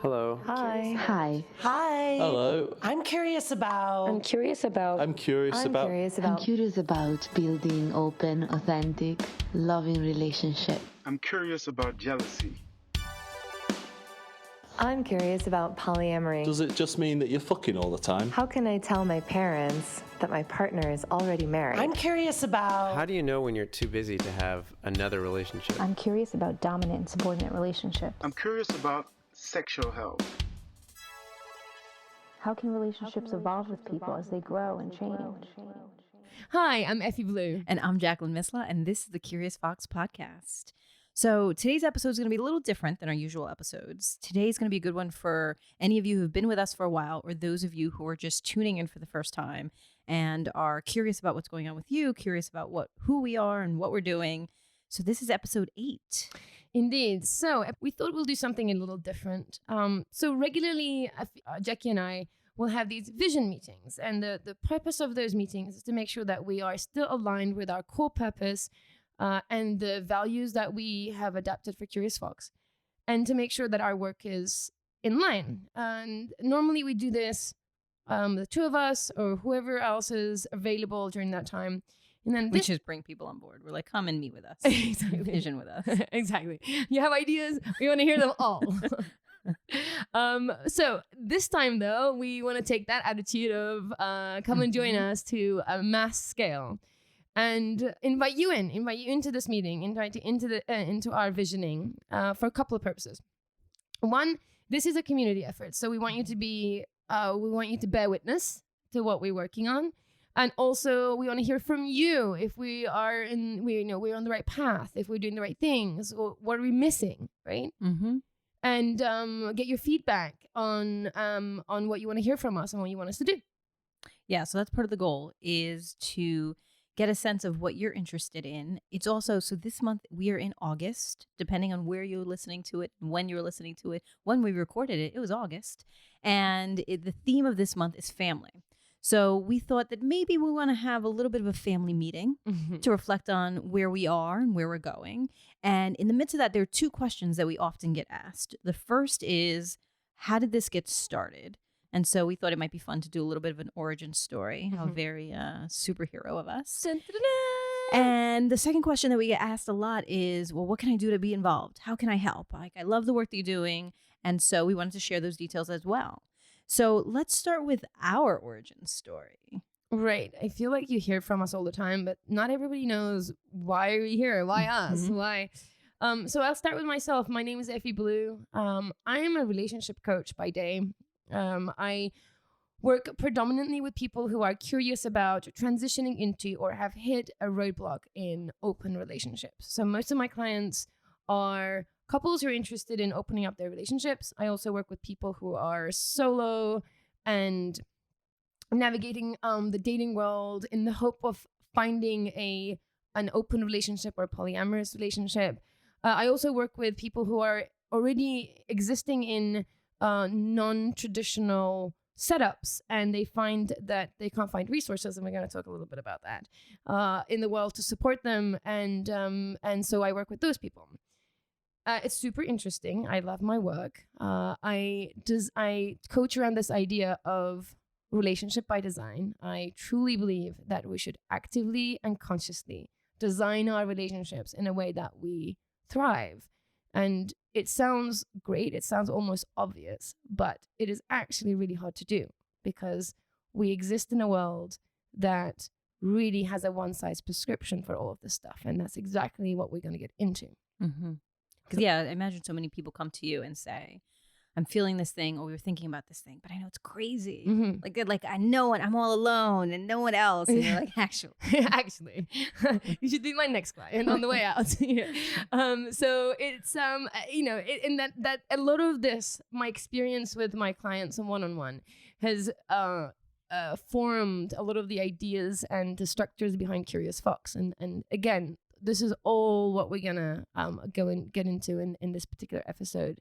Hello. Hi. Hi. Hi. Hello. I'm curious about. I'm curious about I'm curious about building open, authentic, loving relationship. I'm curious about jealousy. I'm curious about polyamory. Does it just mean that you're fucking all the time? How can I tell my parents that my partner is already married? I'm curious about. How do you know when you're too busy to have another relationship? I'm curious about dominant and subordinate relationships. I'm curious about sexual health. How can relationships evolve with people as they grow and change? Hi, I'm Effy Blue. And I'm Jacqueline Misla, and this is the Curious Fox podcast. So today's episode is going to be a little different than our usual episodes. Today's going to be a good one for any of you who've been with us for a while, or those of you who are just tuning in for the first time and are curious about what's going on with you, curious about who we are and what we're doing. So this is episode 8. Indeed. So we thought we'll do something a little different. So regularly, Jackie and I will have these vision meetings. And the purpose of those meetings is to make sure that we are still aligned with our core purpose and the values that we have adapted for Curious Fox, and to make sure that our work is in line. And normally we do this, the two of us or whoever else is available during that time. And then we just bring people on board. We're like, come and meet with us. Exactly. Vision with us. Exactly. You have ideas. We want to hear them all. So this time, though, we want to take that attitude of come and join us to a mass scale, and invite you into this meeting, invite you into our visioning for a couple of purposes. One, this is a community effort, so we want you to bear witness to what we're working on. And also, we want to hear from you if we're on the right path, if we're doing the right things, or what are we missing, right? Mm-hmm. And get your feedback on what you want to hear from us and what you want us to do. Yeah, so that's part of the goal, is to get a sense of what you're interested in. It's also, so this month we are in August, depending on where you're listening to it and when you're listening to it. When we recorded it, it was August. And the theme of this month is family. So we thought that maybe we want to have a little bit of a family meeting to reflect on where we are and where we're going. And in the midst of that, there are 2 questions that we often get asked. The first is, how did this get started? And so we thought it might be fun to do a little bit of an origin story, how very superhero of us. Dun-dun-dun. And the second question that we get asked a lot is, well, what can I do to be involved? How can I help? Like, I love the work that you're doing. And so we wanted to share those details as well. So let's start with our origin story. Right. I feel like you hear from us all the time, but not everybody knows why are we here? Why us? Why? So I'll start with myself. My name is Effy Blue. I am a relationship coach by day. I work predominantly with people who are curious about transitioning into or have hit a roadblock in open relationships. So most of my clients are couples who are interested in opening up their relationships. I also work with people who are solo and navigating the dating world in the hope of finding an open relationship or polyamorous relationship. I also work with people who are already existing in non-traditional setups, and they find that they can't find resources, and we're going to talk a little bit about that in the world to support them, and so I work with those people. It's super interesting. I love my work. I coach around this idea of relationship by design. I truly believe that we should actively and consciously design our relationships in a way that we thrive. And it sounds great. It sounds almost obvious, but it is actually really hard to do because we exist in a world that really has a one-size prescription for all of this stuff. And that's exactly what we're going to get into. Mm-hmm. Because, yeah, I imagine so many people come to you and say, I'm feeling this thing, or we were thinking about this thing, but I know it's crazy. Mm-hmm. Like, they're like, I know it. I'm all alone and no one else. And you're like, actually, you should be my next client on the way out. So it's, and that a lot of this, my experience with my clients and one-on-one has formed a lot of the ideas and the structures behind Curious Fox. And again, this is all what we're gonna get into in this particular episode.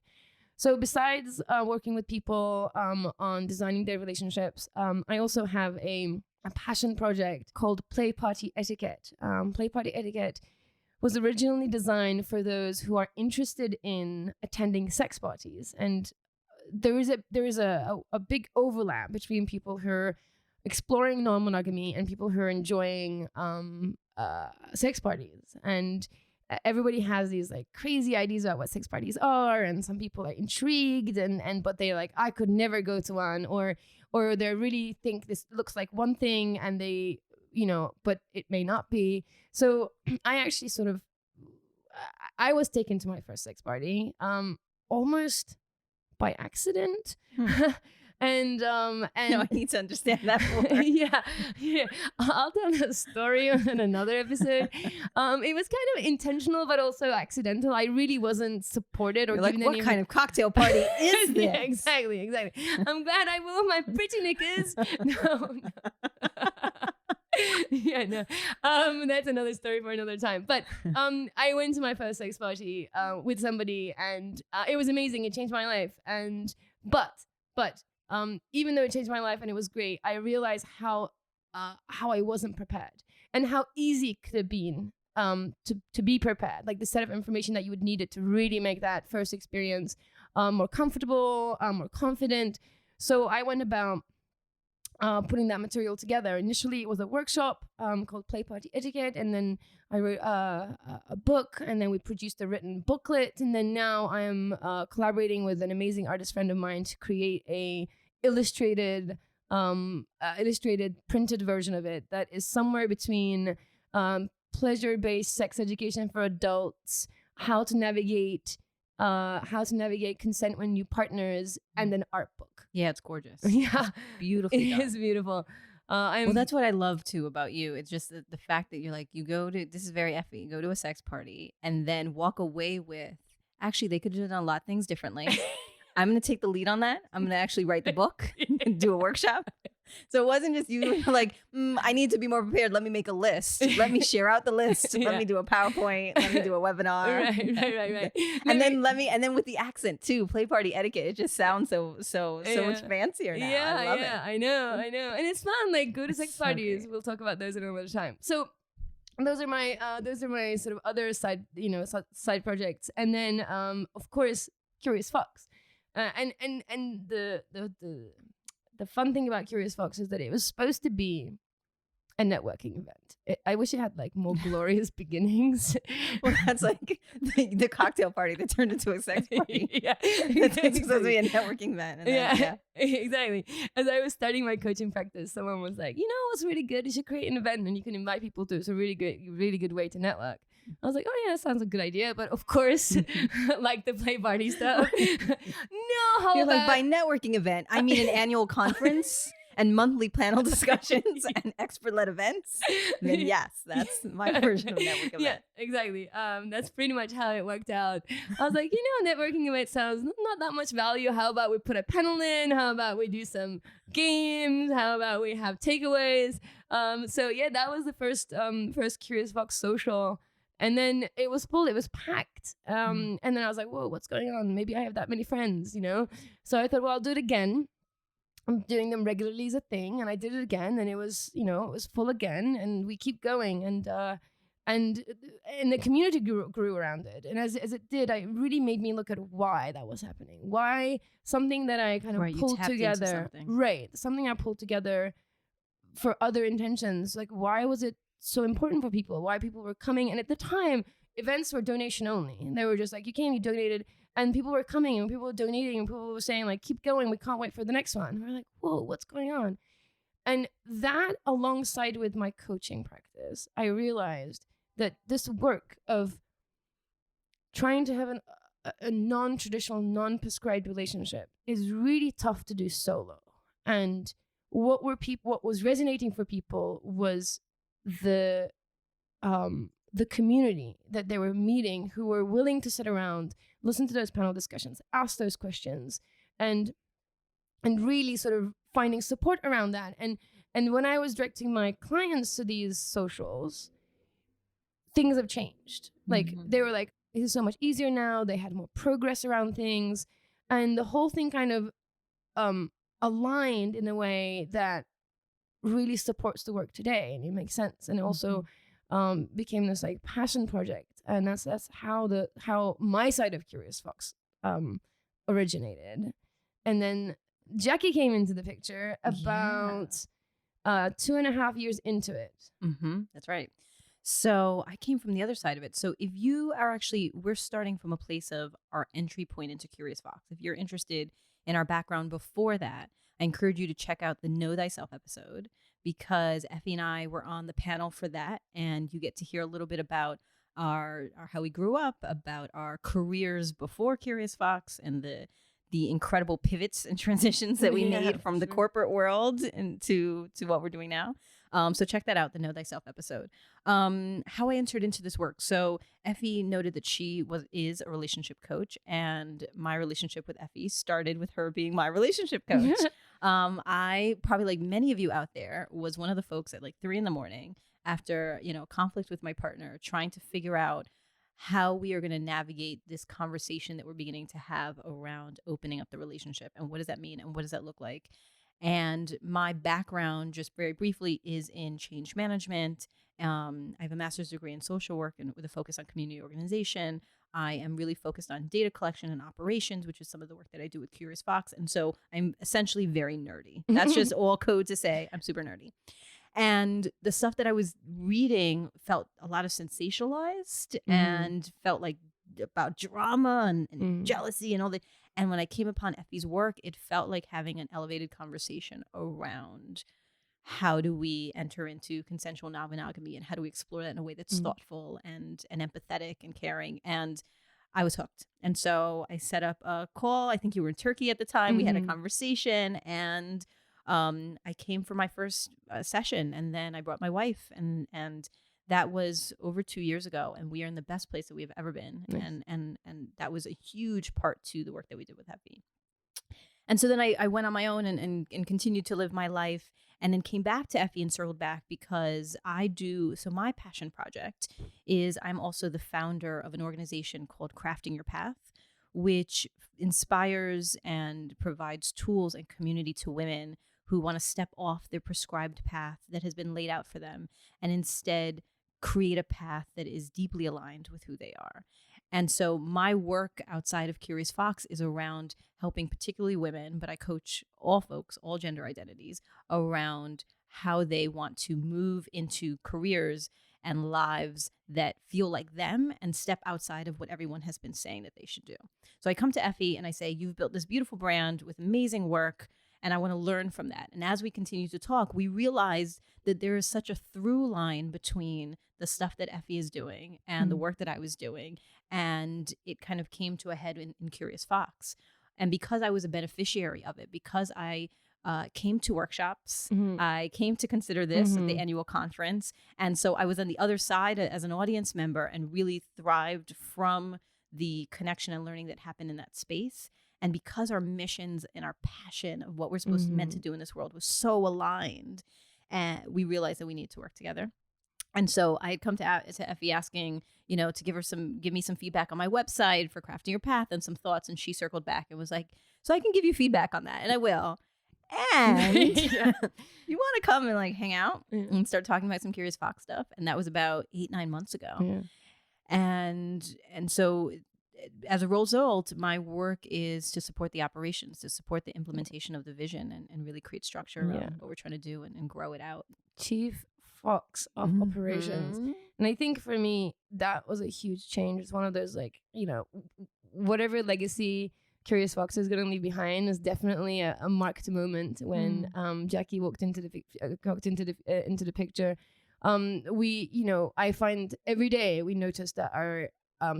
So besides working with people on designing their relationships, I also have a passion project called Play Party Etiquette. Play Party Etiquette was originally designed for those who are interested in attending sex parties. And there is a big overlap between people who are exploring non-monogamy and people who are enjoying sex parties. And everybody has these like crazy ideas about what sex parties are, and some people are intrigued and but they're like, I could never go to one, or they really think this looks like one thing and they, but it may not be. So I actually I was taken to my first sex party almost by accident. And no, I need to understand that more. yeah, I'll tell that story in another episode. It was kind of intentional, but also accidental. I really wasn't supported or given what kind of cocktail party is this? Yeah, exactly. I'm glad I wore my pretty knickers. No. Yeah, no. That's another story for another time. But I went to my first sex party with somebody, and it was amazing. It changed my life. And but even though it changed my life and it was great, I realized how I wasn't prepared and how easy it could have been to be prepared. Like the set of information that you would need it to really make that first experience more comfortable, more confident. So I went about putting that material together. Initially, it was a workshop called Play Party Etiquette, and then I wrote a book, and then we produced a written booklet, and then now I am collaborating with an amazing artist friend of mine to create a illustrated printed version of it that is somewhere between pleasure-based sex education for adults, how to navigate consent when you partners, and an art book. Yeah, it's gorgeous. Yeah, beautifully done. It is beautiful. Well, that's what I love too about you. It's just the fact that you're like, this is very Effy, go to a sex party and then walk away with, actually, they could have done a lot of things differently. I'm going to take the lead on that. I'm going to actually write the book and do a workshop. So it wasn't just you like, I need to be more prepared. Let me make a list. Let me share out the list. Let me do a PowerPoint. Let me do a webinar. Right. And then with the accent too, Play Party Etiquette. It just sounds so much fancier now. I love it. I know. And it's fun. Like, go to sex parties. We'll talk about those another time. So those are my sort of other side projects. And then of course, Curious Fox. And the fun thing about Curious Fox is that it was supposed to be a networking event. I wish it had like more glorious beginnings. Well, that's like the cocktail party that turned into a sex party. Yeah, it's supposed to be a networking event. And yeah, exactly. As I was starting my coaching practice, someone was like, what's really good? You should create an event and you can invite people to. It's a really good way to network. I was like, oh yeah, that sounds a good idea. But of course, like the play party stuff. You're like, by networking event, I mean an annual conference and monthly panel discussions and expert-led events. And then yes, that's my version of network event. Yeah, exactly. That's pretty much how it worked out. I was like, networking event sounds not that much value. How about we put a panel in? How about we do some games? How about we have takeaways? So yeah, that was the first Curious Fox social. And then it was full, it was packed. And then I was like, whoa, what's going on? Maybe I have that many friends, So I thought, well, I'll do it again. I'm doing them regularly as a thing. And I did it again. And it was, it was full again. And we keep going. And the community grew around it. And as it did, it really made me look at why that was happening. Why something that I kind of pulled together. Right. Something I pulled together for other intentions. Like, why was it so important for people, why people were coming? And at the time, events were donation only. And they were just like, you came, you donated, and people were coming and people were donating and people were saying like, keep going, we can't wait for the next one. And we're like, whoa, what's going on? And that, alongside with my coaching practice, I realized that this work of trying to have a non-traditional, non-prescribed relationship is really tough to do solo. And what was resonating for people was the community that they were meeting, who were willing to sit around, listen to those panel discussions, ask those questions, and really sort of finding support around that. And when I was directing my clients to these socials, things have changed. Like they were like, this is so much easier now. They had more progress around things, and the whole thing kind of aligned in a way that really supports the work today, and it makes sense. And it also became this like passion project, and that's how my side of Curious Fox originated. And then Jackie came into the picture about 2.5 years into it. That's right. So I came from the other side of it. So if you are we're starting from a place of our entry point into Curious Fox. If you're interested in our background before that, I encourage you to check out the Know Thyself episode, because Effy and I were on the panel for that, and you get to hear a little bit about our how we grew up, about our careers before Curious Fox, and the incredible pivots and transitions that we made from the corporate world into what we're doing now. So check that out, the Know Thyself episode. How I entered into this work. So Effy noted that she is a relationship coach, and my relationship with Effy started with her being my relationship coach. I, probably like many of you out there, was one of the folks at like 3 a.m. after, conflict with my partner, trying to figure out how we are going to navigate this conversation that we're beginning to have around opening up the relationship, and what does that mean, and what does that look like. And my background, just very briefly, is in change management. I have a master's degree in social work and with a focus on community organization. I am really focused on data collection and operations, which is some of the work that I do with Curious Fox. And so I'm essentially very nerdy. That's just all code to say I'm super nerdy. And the stuff that I was reading felt a lot of sensationalized and felt like about drama and jealousy and all that. And when I came upon Effy's work, it felt like having an elevated conversation around how do we enter into consensual non-monogamy, and how do we explore that in a way that's thoughtful and empathetic and caring. And I was hooked. And so I set up a call. I think you were in Turkey at the time. We had a conversation, and I came for my first session, and then I brought my wife, and that was over 2 years ago, and we are in the best place that we have ever been. Nice. And that was a huge part to the work that we did with Effy. And so then I went on my own and continued to live my life, and then came back to Effy and circled back because so my passion project is I'm also the founder of an organization called Crafting Your Path, which inspires and provides tools and community to women who want to step off their prescribed path that has been laid out for them, and instead create a path that is deeply aligned with who they are. And so my work outside of Curious Fox is around helping particularly women, but I coach all folks, all gender identities, around how they want to move into careers and lives that feel like them and step outside of what everyone has been saying that they should do. So I come to Effy and I say, you've built this beautiful brand with amazing work, and I want to learn from that. And as we continue to talk, we realized that there is such a through line between the stuff that Effy is doing and the work that I was doing. And it kind of came to a head in Curious Fox. And because I was a beneficiary of it, because I came to workshops, I came to consider this at the annual conference. And so I was on the other side as an audience member and really thrived from the connection and learning that happened in that space. And because our missions and our passion of what we're supposed to meant to do in this world was so aligned, and we realized that we need to work together. And so I had come to Effy asking, to give me some feedback on my website for Crafting Your Path and some thoughts. And she circled back and was like, so I can give you feedback on that. And I will. And you want to come and like hang out and start talking about some Curious Fox stuff. And that was about 8-9 months ago. Yeah. And so as a result, my work is to support the operations, to support the implementation of the vision and really create structure around what we're trying to do and grow it out. Chief Fox of operations. And I think for me, that was a huge change. It's one of those whatever legacy Curious Fox is going to leave behind is definitely a marked moment when Jackie walked into the picture. I find every day we notice that our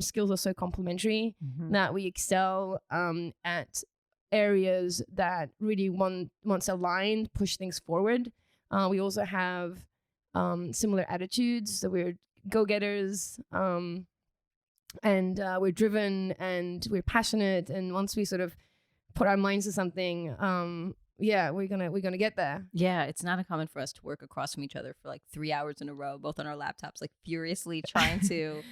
skills are so complementary that we excel at areas that really once aligned push things forward. We also have similar attitudes, so we're go-getters, and we're driven and we're passionate, and once we sort of put our minds to something, we're gonna get there. Yeah, it's not uncommon for us to work across from each other for like 3 hours in a row, both on our laptops, like furiously trying to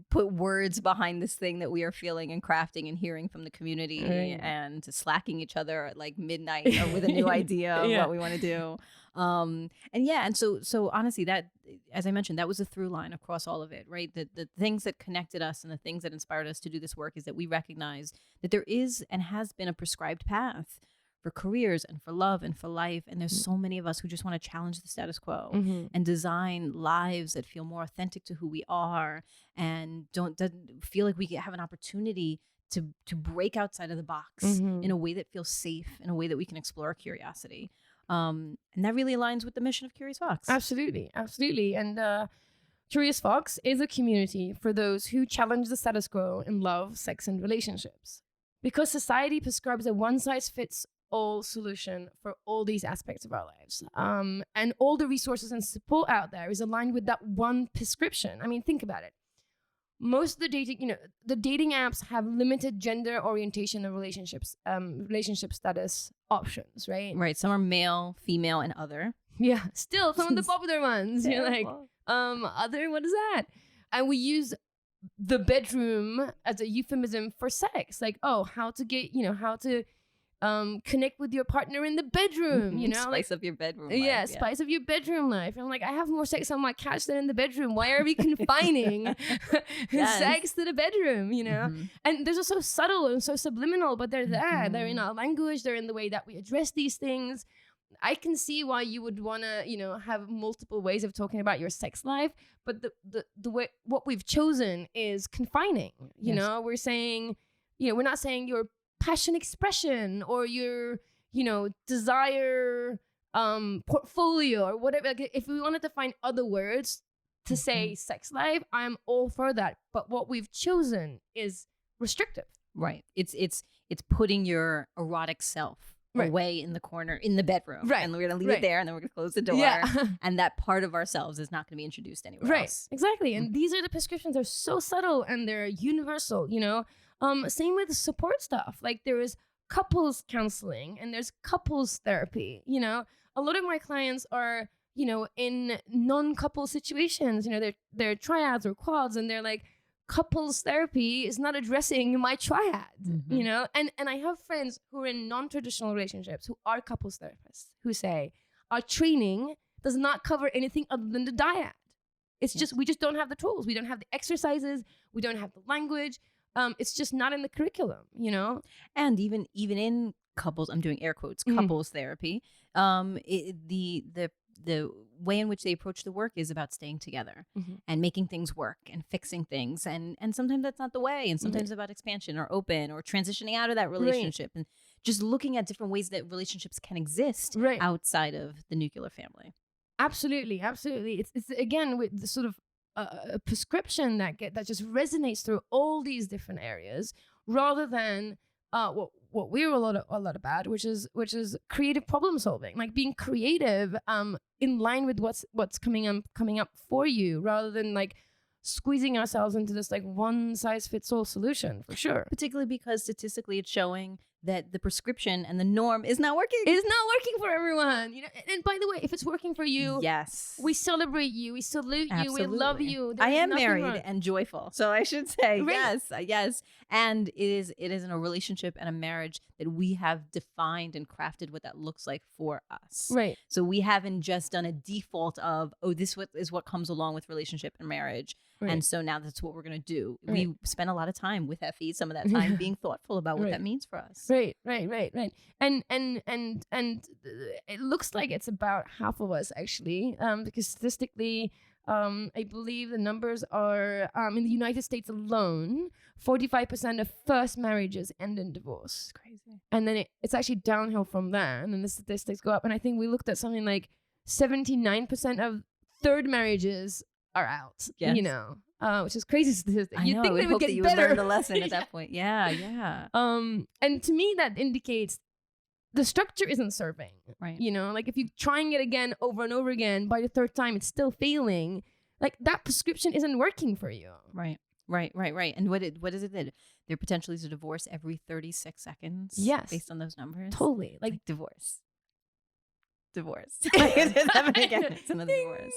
put words behind this thing that we are feeling and crafting and hearing from the community and slacking each other at like midnight with a new idea of what we want to do. And so honestly, that, as I mentioned, that was a through line across all of it, right? The things that connected us and the things that inspired us to do this work is that we recognize that there is and has been a prescribed path for careers and for love and for life. And there's so many of us who just want to challenge the status quo and design lives that feel more authentic to who we are and don't feel like we have an opportunity to break outside of the box in a way that feels safe, in a way that we can explore our curiosity. And that really aligns with the mission of Curious Fox. Absolutely. And Curious Fox is a community for those who challenge the status quo in love, sex, and relationships. Because society prescribes a one-size-fits-all solution for all these aspects of our lives. And all the resources and support out there is aligned with that one prescription. I mean, think about it. Most of the dating apps have limited gender orientation and relationship status options, right? Right. Some are male, female, and other. Yeah. Still some of the popular ones. You're like, other, what is that? And we use the bedroom as a euphemism for sex. Like, how to connect with your partner in the bedroom, spice up your bedroom life. Yeah, spice up your bedroom life. And I'm like, I have more sex on my couch than in the bedroom. Why are we confining sex to the bedroom, And they're so subtle and so subliminal, but they're there. They're in our language. They're in the way that we address these things. I can see why you would want to, have multiple ways of talking about your sex life, but the way what we've chosen is confining. We're saying, we're not saying your passion expression or your, desire portfolio or whatever. Like, if we wanted to find other words to say sex life, I'm all for that. But what we've chosen is restrictive. Right. It's putting your erotic self away in the corner in the bedroom. Right. And we're going to leave it there and then we're going to close the door. Yeah. And that part of ourselves is not going to be introduced anywhere else. Exactly. And these are the prescriptions. They're so subtle and they're universal, Same with support stuff. Like there is couples counseling and there's couples therapy. A lot of my clients are, in non-couple situations. They're triads or quads, and they're like, couples therapy is not addressing my triad. And I have friends who are in non-traditional relationships who are couples therapists who say our training does not cover anything other than the dyad. It's just we just don't have the tools. We don't have the exercises. We don't have the language. It's just not in the curriculum, And even in couples, I'm doing air quotes, couples therapy. The way in which they approach the work is about staying together and making things work and fixing things. And sometimes that's not the way. And sometimes it's about expansion or open or transitioning out of that relationship and just looking at different ways that relationships can exist outside of the nuclear family. Absolutely. It's again with the sort of a prescription that just resonates through all these different areas, rather than what we're a lot about, which is creative problem solving, like being creative in line with what's coming up for you, rather than like squeezing ourselves into this like one size fits all solution, for sure. Particularly because statistically it's showing that the prescription and the norm is not working. It's not working for everyone. And by the way, if it's working for you, yes, we celebrate you, we salute Absolutely. you, we love you. I am married and joyful, so I should say yes. And it is in a relationship and a marriage that we have defined and crafted what that looks like for us. Right. So we haven't just done a default of, this is what comes along with relationship and marriage. Right. And so now that's what we're going to do. Right. We spent a lot of time with Effy, some of that time being thoughtful about what that means for us. Right. And it looks like it's about half of us actually, because statistically, I believe the numbers are in the United States alone, 45% of first marriages end in divorce. It's crazy. And then it's actually downhill from there, and then the statistics go up. And I think we looked at something like 79% of third marriages are out. Yes. Which is crazy statistic. You'd think they would get better. Learn the lesson at that point. Yeah. And to me, that indicates the structure isn't serving. Right. Like if you're trying it again over and over again, by the third time it's still failing. Like that prescription isn't working for you. Right. And what is it that there potentially is a divorce every 36 seconds? Yes. Based on those numbers. Totally. Like divorce. It's happening again. It's another divorce.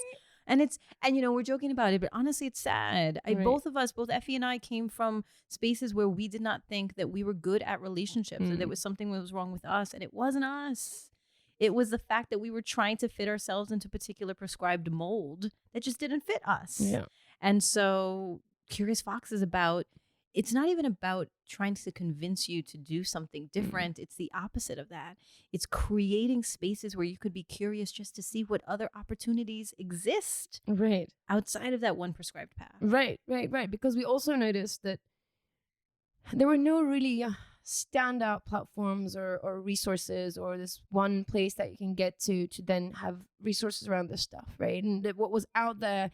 And we're joking about it, but honestly, it's sad. Both of us, both Effy and I, came from spaces where we did not think that we were good at relationships, or there was something that was wrong with us. And it wasn't us. It was the fact that we were trying to fit ourselves into a particular prescribed mold that just didn't fit us. Yeah. And so Curious Fox is about, it's not even about trying to convince you to do something different. It's the opposite of that. It's creating spaces where you could be curious just to see what other opportunities exist outside of that one prescribed path. Right. Because we also noticed that there were no really standout platforms or resources or this one place that you can get to then have resources around this stuff, right? And that what was out there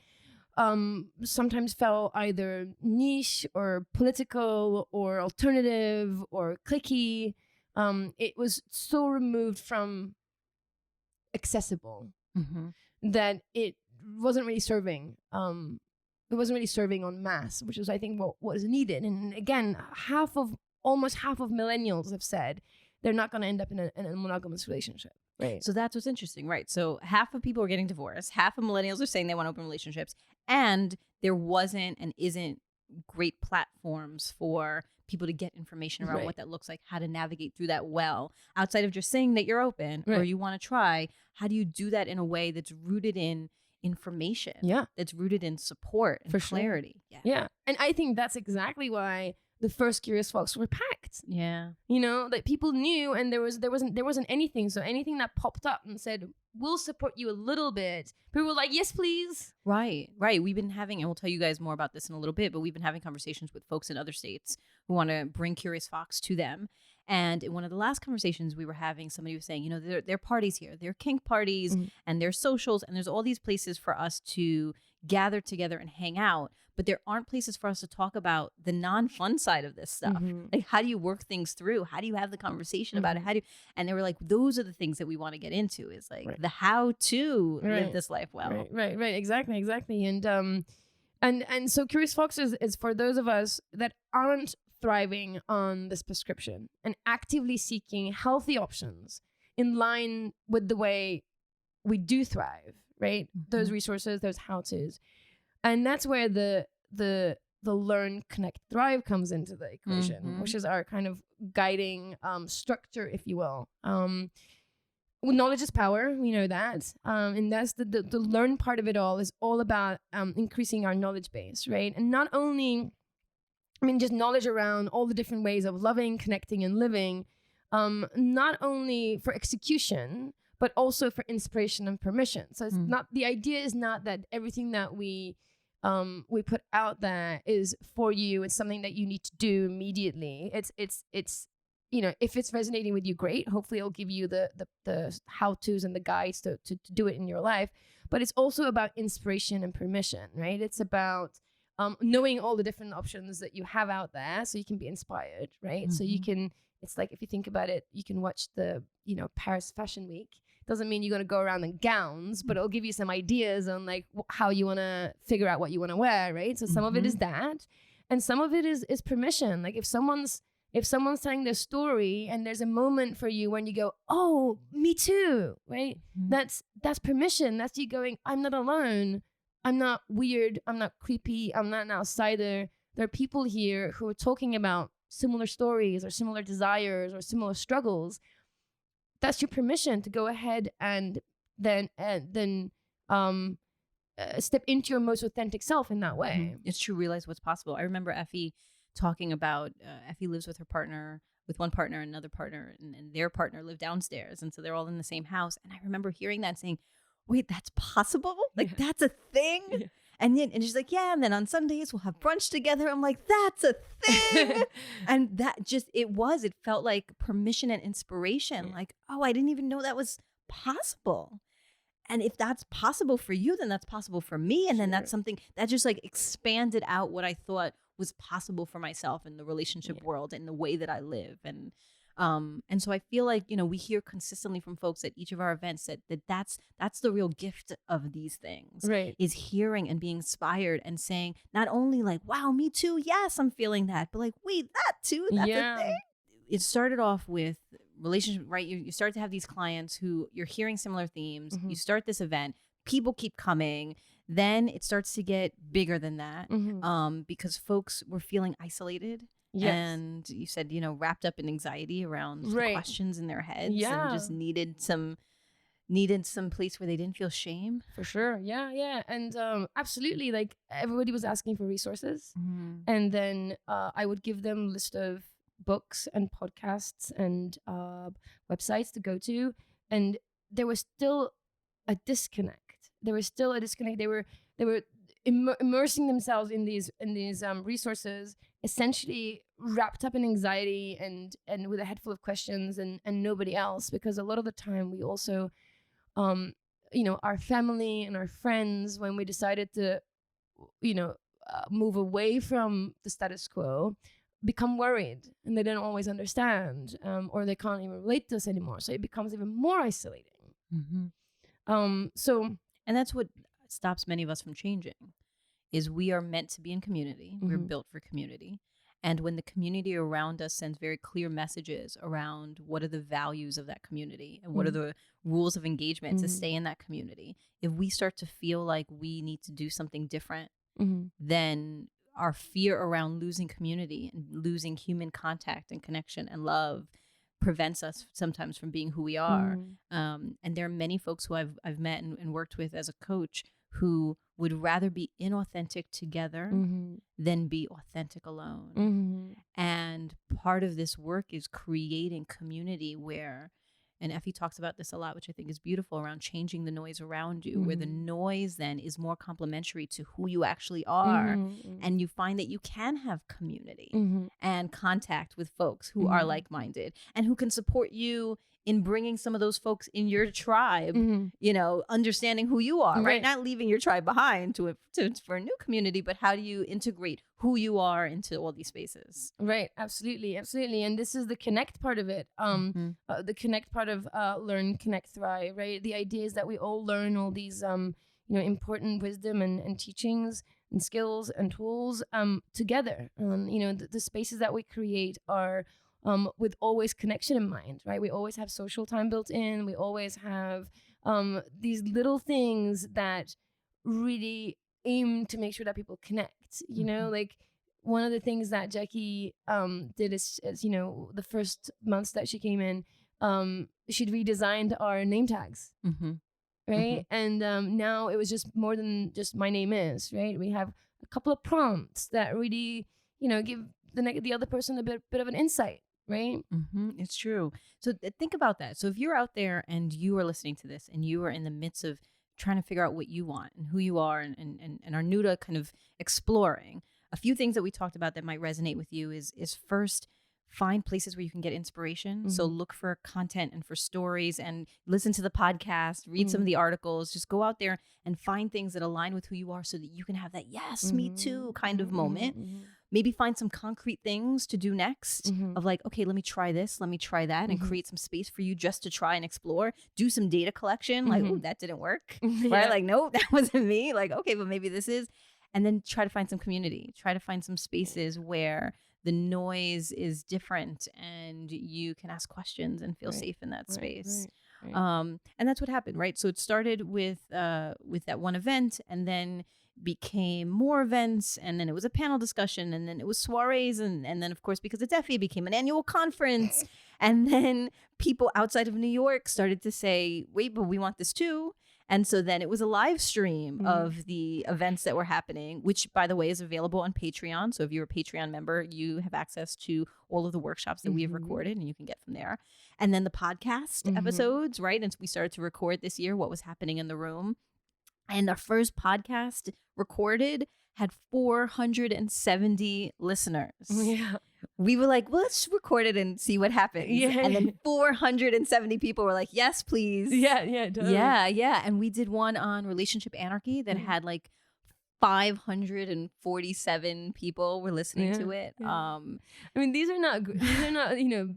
sometimes felt either niche or political or alternative or cliquey. It was so removed from accessible that it wasn't really serving. It wasn't really serving en masse, which was, I think, what was needed. And again, almost half of millennials have said they're not going to end up in a monogamous relationship. Right. So that's what's interesting, right? So half of people are getting divorced. Half of millennials are saying they want open relationships. And there wasn't and isn't great platforms for people to get information around what that looks like, how to navigate through that well. Outside of just saying that you're open or you want to try, how do you do that in a way that's rooted in information? Yeah. That's rooted in support and clarity. Sure. Yeah. And I think that's exactly why the first Curious Fox were packed. Yeah. That people knew, and there wasn't anything. So anything that popped up and said, we'll support you a little bit, people were like, yes, please. Right. We've been having, and we'll tell you guys more about this in a little bit, but we've been having conversations with folks in other states who want to bring Curious Fox to them. And in one of the last conversations we were having, somebody was saying, there are parties here. There are kink parties and there's socials, and there's all these places for us to gather together and hang out. But there aren't places for us to talk about the non-fun side of this stuff. Like, how do you work things through? How do you have the conversation about it? And they were like, those are the things that we want to get into, is like the how to live this life well. Right. Exactly. And so Curious Fox is for those of us that aren't thriving on this prescription and actively seeking healthy options in line with the way we do thrive, right? Those resources, those how-tos. And that's where the learn, connect, thrive comes into the equation, which is our kind of guiding structure, if you will. Knowledge is power, we know that. And that's the learn part of it all is all about increasing our knowledge base, right? And not only, just knowledge around all the different ways of loving, connecting, and living, not only for execution, but also for inspiration and permission. So it's not, the idea is not that everything that we put out there is for you. It's something that you need to do immediately. It's if it's resonating with you, great. Hopefully it'll give you the how-tos and the guides to do it in your life. But it's also about inspiration and permission, right? It's about knowing all the different options that you have out there so you can be inspired, right? So you can, it's like, if you think about it, you can watch the, Paris Fashion Week. Doesn't mean you're going to go around in gowns, but it'll give you some ideas on like how you want to figure out what you want to wear, right? So some of it is that, and some of it is permission. Like if someone's telling their story and there's a moment for you when you go, oh, me too, right? That's permission. That's you going, I'm not alone. I'm not weird. I'm not creepy. I'm not an outsider. There are people here who are talking about similar stories or similar desires or similar struggles. That's your permission to go ahead and then step into your most authentic self in that way. It's true. Realize what's possible. I remember Effy talking about, Effy lives with one partner, another partner, and their partner live downstairs. And so they're all in the same house. And I remember hearing that and saying, wait, that's possible? Like, that's a thing? Yeah. And she's like, yeah. And then on Sundays we'll have brunch together. I'm like, that's a thing. And that just, it felt like permission and inspiration. Yeah. Like, oh, I didn't even know that was possible. And if that's possible for you, then that's possible for me. And then that's something that just like expanded out what I thought was possible for myself in the relationship world and the way that I live. And so I feel like, we hear consistently from folks at each of our events that's the real gift of these things, right? Is hearing and being inspired and saying not only like, wow, me too. Yes, I'm feeling that, but like, wait, that too. That's a thing. It started off with relationship, right? You start to have these clients who you're hearing similar themes. You start this event, people keep coming. Then it starts to get bigger than that, because folks were feeling isolated. Yes. And you said, wrapped up in anxiety around the questions in their heads, and just needed some place where they didn't feel shame. For sure. Yeah. And absolutely, like everybody was asking for resources. And then I would give them a list of books and podcasts and websites to go to. And there was still a disconnect. They were immersing themselves in these resources, essentially wrapped up in anxiety and with a head full of questions and nobody else, because a lot of the time we also our family and our friends, when we decided to move away from the status quo, become worried, and they don't always understand, or they can't even relate to us anymore, so it becomes even more isolating. And that's what stops many of us from changing, is we are meant to be in community. We're built for community. And when the community around us sends very clear messages around what are the values of that community and what are the rules of engagement to stay in that community, if we start to feel like we need to do something different, then our fear around losing community and losing human contact and connection and love prevents us sometimes from being who we are. And there are many folks who I've met and worked with as a coach who would rather be inauthentic together than be authentic alone. And part of this work is creating community where, and Effy talks about this a lot, which I think is beautiful, around changing the noise around you, where the noise then is more complementary to who you actually are. And you find that you can have community and contact with folks who are like-minded and who can support you in bringing some of those folks in your tribe, understanding who you are, right? Not leaving your tribe behind for a new community, but how do you integrate who you are into all these spaces? Right, absolutely. And this is the connect part of it. The connect part of learn, connect, thrive, right? The idea is that we all learn all these, important wisdom and teachings and skills and tools together. The spaces that we create are with always connection in mind, right? We always have social time built in. We always have these little things that really aim to make sure that people connect. Like one of the things that Jackie did is the first months that she came in, she'd redesigned our name tags, right? And now it was just more than just my name is, right? We have a couple of prompts that really, give the other person a bit of an insight. Right? It's true. So think about that. So if you're out there and you are listening to this and you are in the midst of trying to figure out what you want and who you are and are new to kind of exploring, a few things that we talked about that might resonate with you is first, find places where you can get inspiration. So look for content and for stories and listen to the podcast, read some of the articles, just go out there and find things that align with who you are so that you can have that, yes, me too kind of moment. Maybe find some concrete things to do next of like, okay, let me try this, let me try that, and create some space for you just to try and explore. Do some data collection, like, oh, that didn't work, right? Like, no, that wasn't me. Like, okay, but maybe this is. And then try to find some community. Try to find some spaces where the noise is different and you can ask questions and feel safe in that space. Right. And that's what happened, right? So it started with that one event, and then became more events, and then it was a panel discussion, and then it was soirees, and then of course, because it's Effy, it became an annual conference. And then people outside of New York started to say, wait, but we want this too. And so then it was a live stream of the events that were happening, which, by the way, is available on Patreon. So if you're a Patreon member, you have access to all of the workshops that we have recorded, and you can get from there. And then the podcast episodes, right? And so we started to record this year what was happening in the room. And our first podcast recorded had 470 listeners. Yeah. We were like, well, let's record it and see what happens. Yeah. And then 470 people were like, yes, please. Yeah, totally. Yeah. And we did one on relationship anarchy that had like 547 people were listening to it. Yeah. I mean, these are not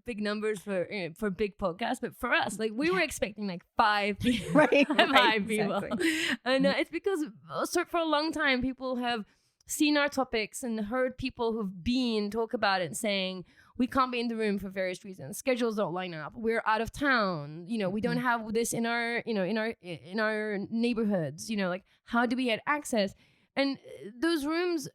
big numbers for big podcasts, but for us, like we were expecting like 5 people, right? 5 people, exactly. And it's because for a long time people have seen our topics and heard people who've been talk about it, saying, we can't be in the room for various reasons. Schedules don't line up. We're out of town. You know, we don't have this in our, you know, in our neighborhoods. You know, like, how do we get access? And those rooms,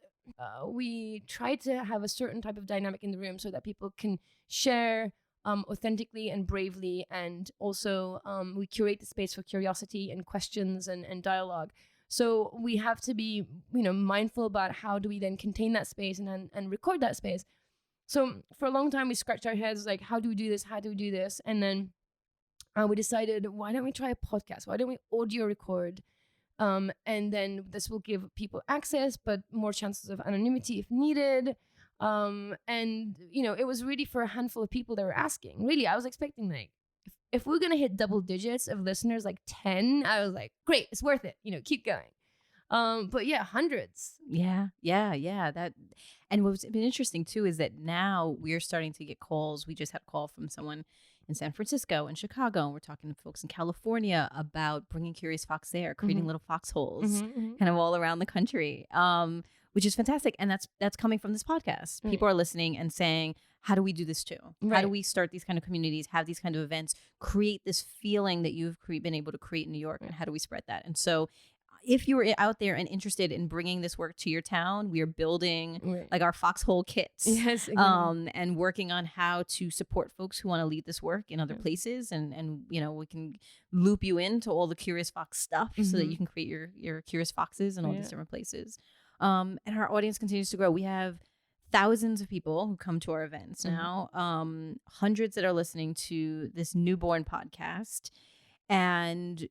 we try to have a certain type of dynamic in the room so that people can share authentically and bravely, and also we curate the space for curiosity and questions and dialogue. So we have to be, you know, mindful about how do we then contain that space and record that space. So for a long time we scratched our heads like, how do we do this? How do we do this? And then we decided, why don't we try a podcast? Why don't we audio record? And then this will give people access, but more chances of anonymity if needed. And, you know, it was really for a handful of people that were asking. Really, I was expecting like, if we're going to hit double digits of listeners, like 10, I was like, great, it's worth it. You know, keep going. But yeah, hundreds. Yeah. That, and what's been interesting too is that now we're starting to get calls. We just had a call from someone in San Francisco and Chicago, and we're talking to folks in California about bringing Curious Fox there, creating little foxholes kind of all around the country, which is fantastic. And that's coming from this podcast. People are listening and saying, how do we do this too? How do we start these kind of communities, have these kind of events, create this feeling that you've been able to create in New York, and how do we spread that? And so if you were out there and interested in bringing this work to your town, we are building like our foxhole kits, and working on how to support folks who want to lead this work in other places. And you know, we can loop you into all the Curious Fox stuff so that you can create your Curious Foxes in all these different places. And our audience continues to grow. We have thousands of people who come to our events now, hundreds that are listening to this newborn podcast. And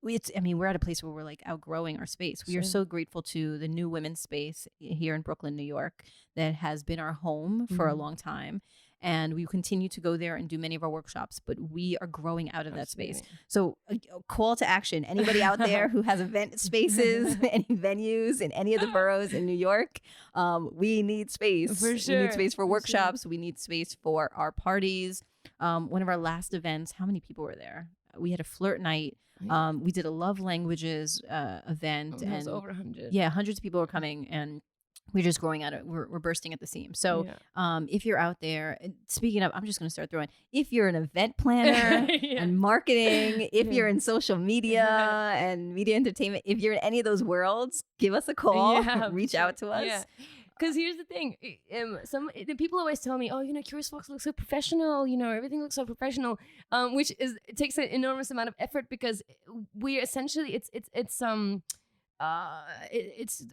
we're at a place where we're like outgrowing our space. We are so grateful to the New Women's Space here in Brooklyn, New York, that has been our home for a long time. And we continue to go there and do many of our workshops, but we are growing out of that space. So a call to action, anybody out there who has event spaces, any venues in any of the boroughs in New York, we need space. For sure. We need space for workshops. We need space for our parties. One of our last events, how many people were there? We had a flirt night. We did a love languages event, and it was over 100. Yeah, hundreds of people were coming, and we're just growing out of we're bursting at the seams. So if you're out there, speaking of, I'm just going to start throwing, if you're an event planner and marketing, if you're in social media and media entertainment, if you're in any of those worlds, give us a call, reach out to us. Yeah. Because here's the thing, the people always tell me, oh, you know, Curious Fox looks so professional, you know, everything looks so professional, it takes an enormous amount of effort, because we essentially, it's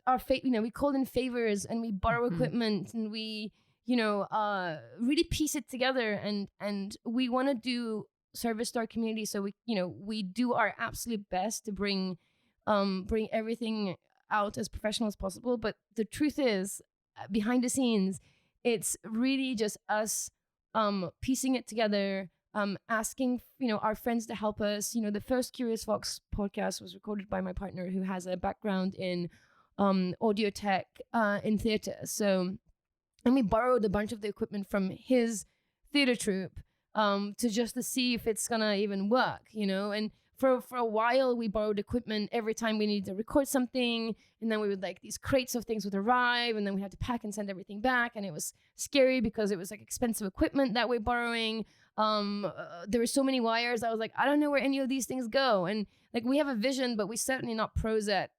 our fate, you know, we call in favors and we borrow equipment, and we, you know, really piece it together, and we want to do service to our community. So we do our absolute best to bring everything out as professional as possible. But the truth is, behind the scenes, it's really just us piecing it together, asking, you know, our friends to help us. You know, the first Curious Fox podcast was recorded by my partner, who has a background in audio tech in theater. So, and we borrowed a bunch of the equipment from his theater troupe to see if it's gonna even work, you know. And for a while, we borrowed equipment every time we needed to record something, and then we would, like, these crates of things would arrive, and then we had to pack and send everything back, and it was scary because it was like expensive equipment that we're borrowing. There were so many wires. I was like, I don't know where any of these things go, and like, we have a vision, but we're certainly not pros at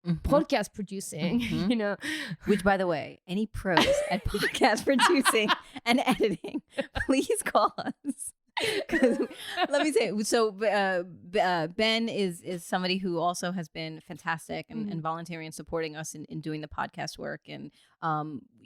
podcast producing, you know. Which, by the way, any pros at podcast producing and editing, please call us. Let me say, so Ben is somebody who also has been fantastic and volunteering and supporting us in doing the podcast work. And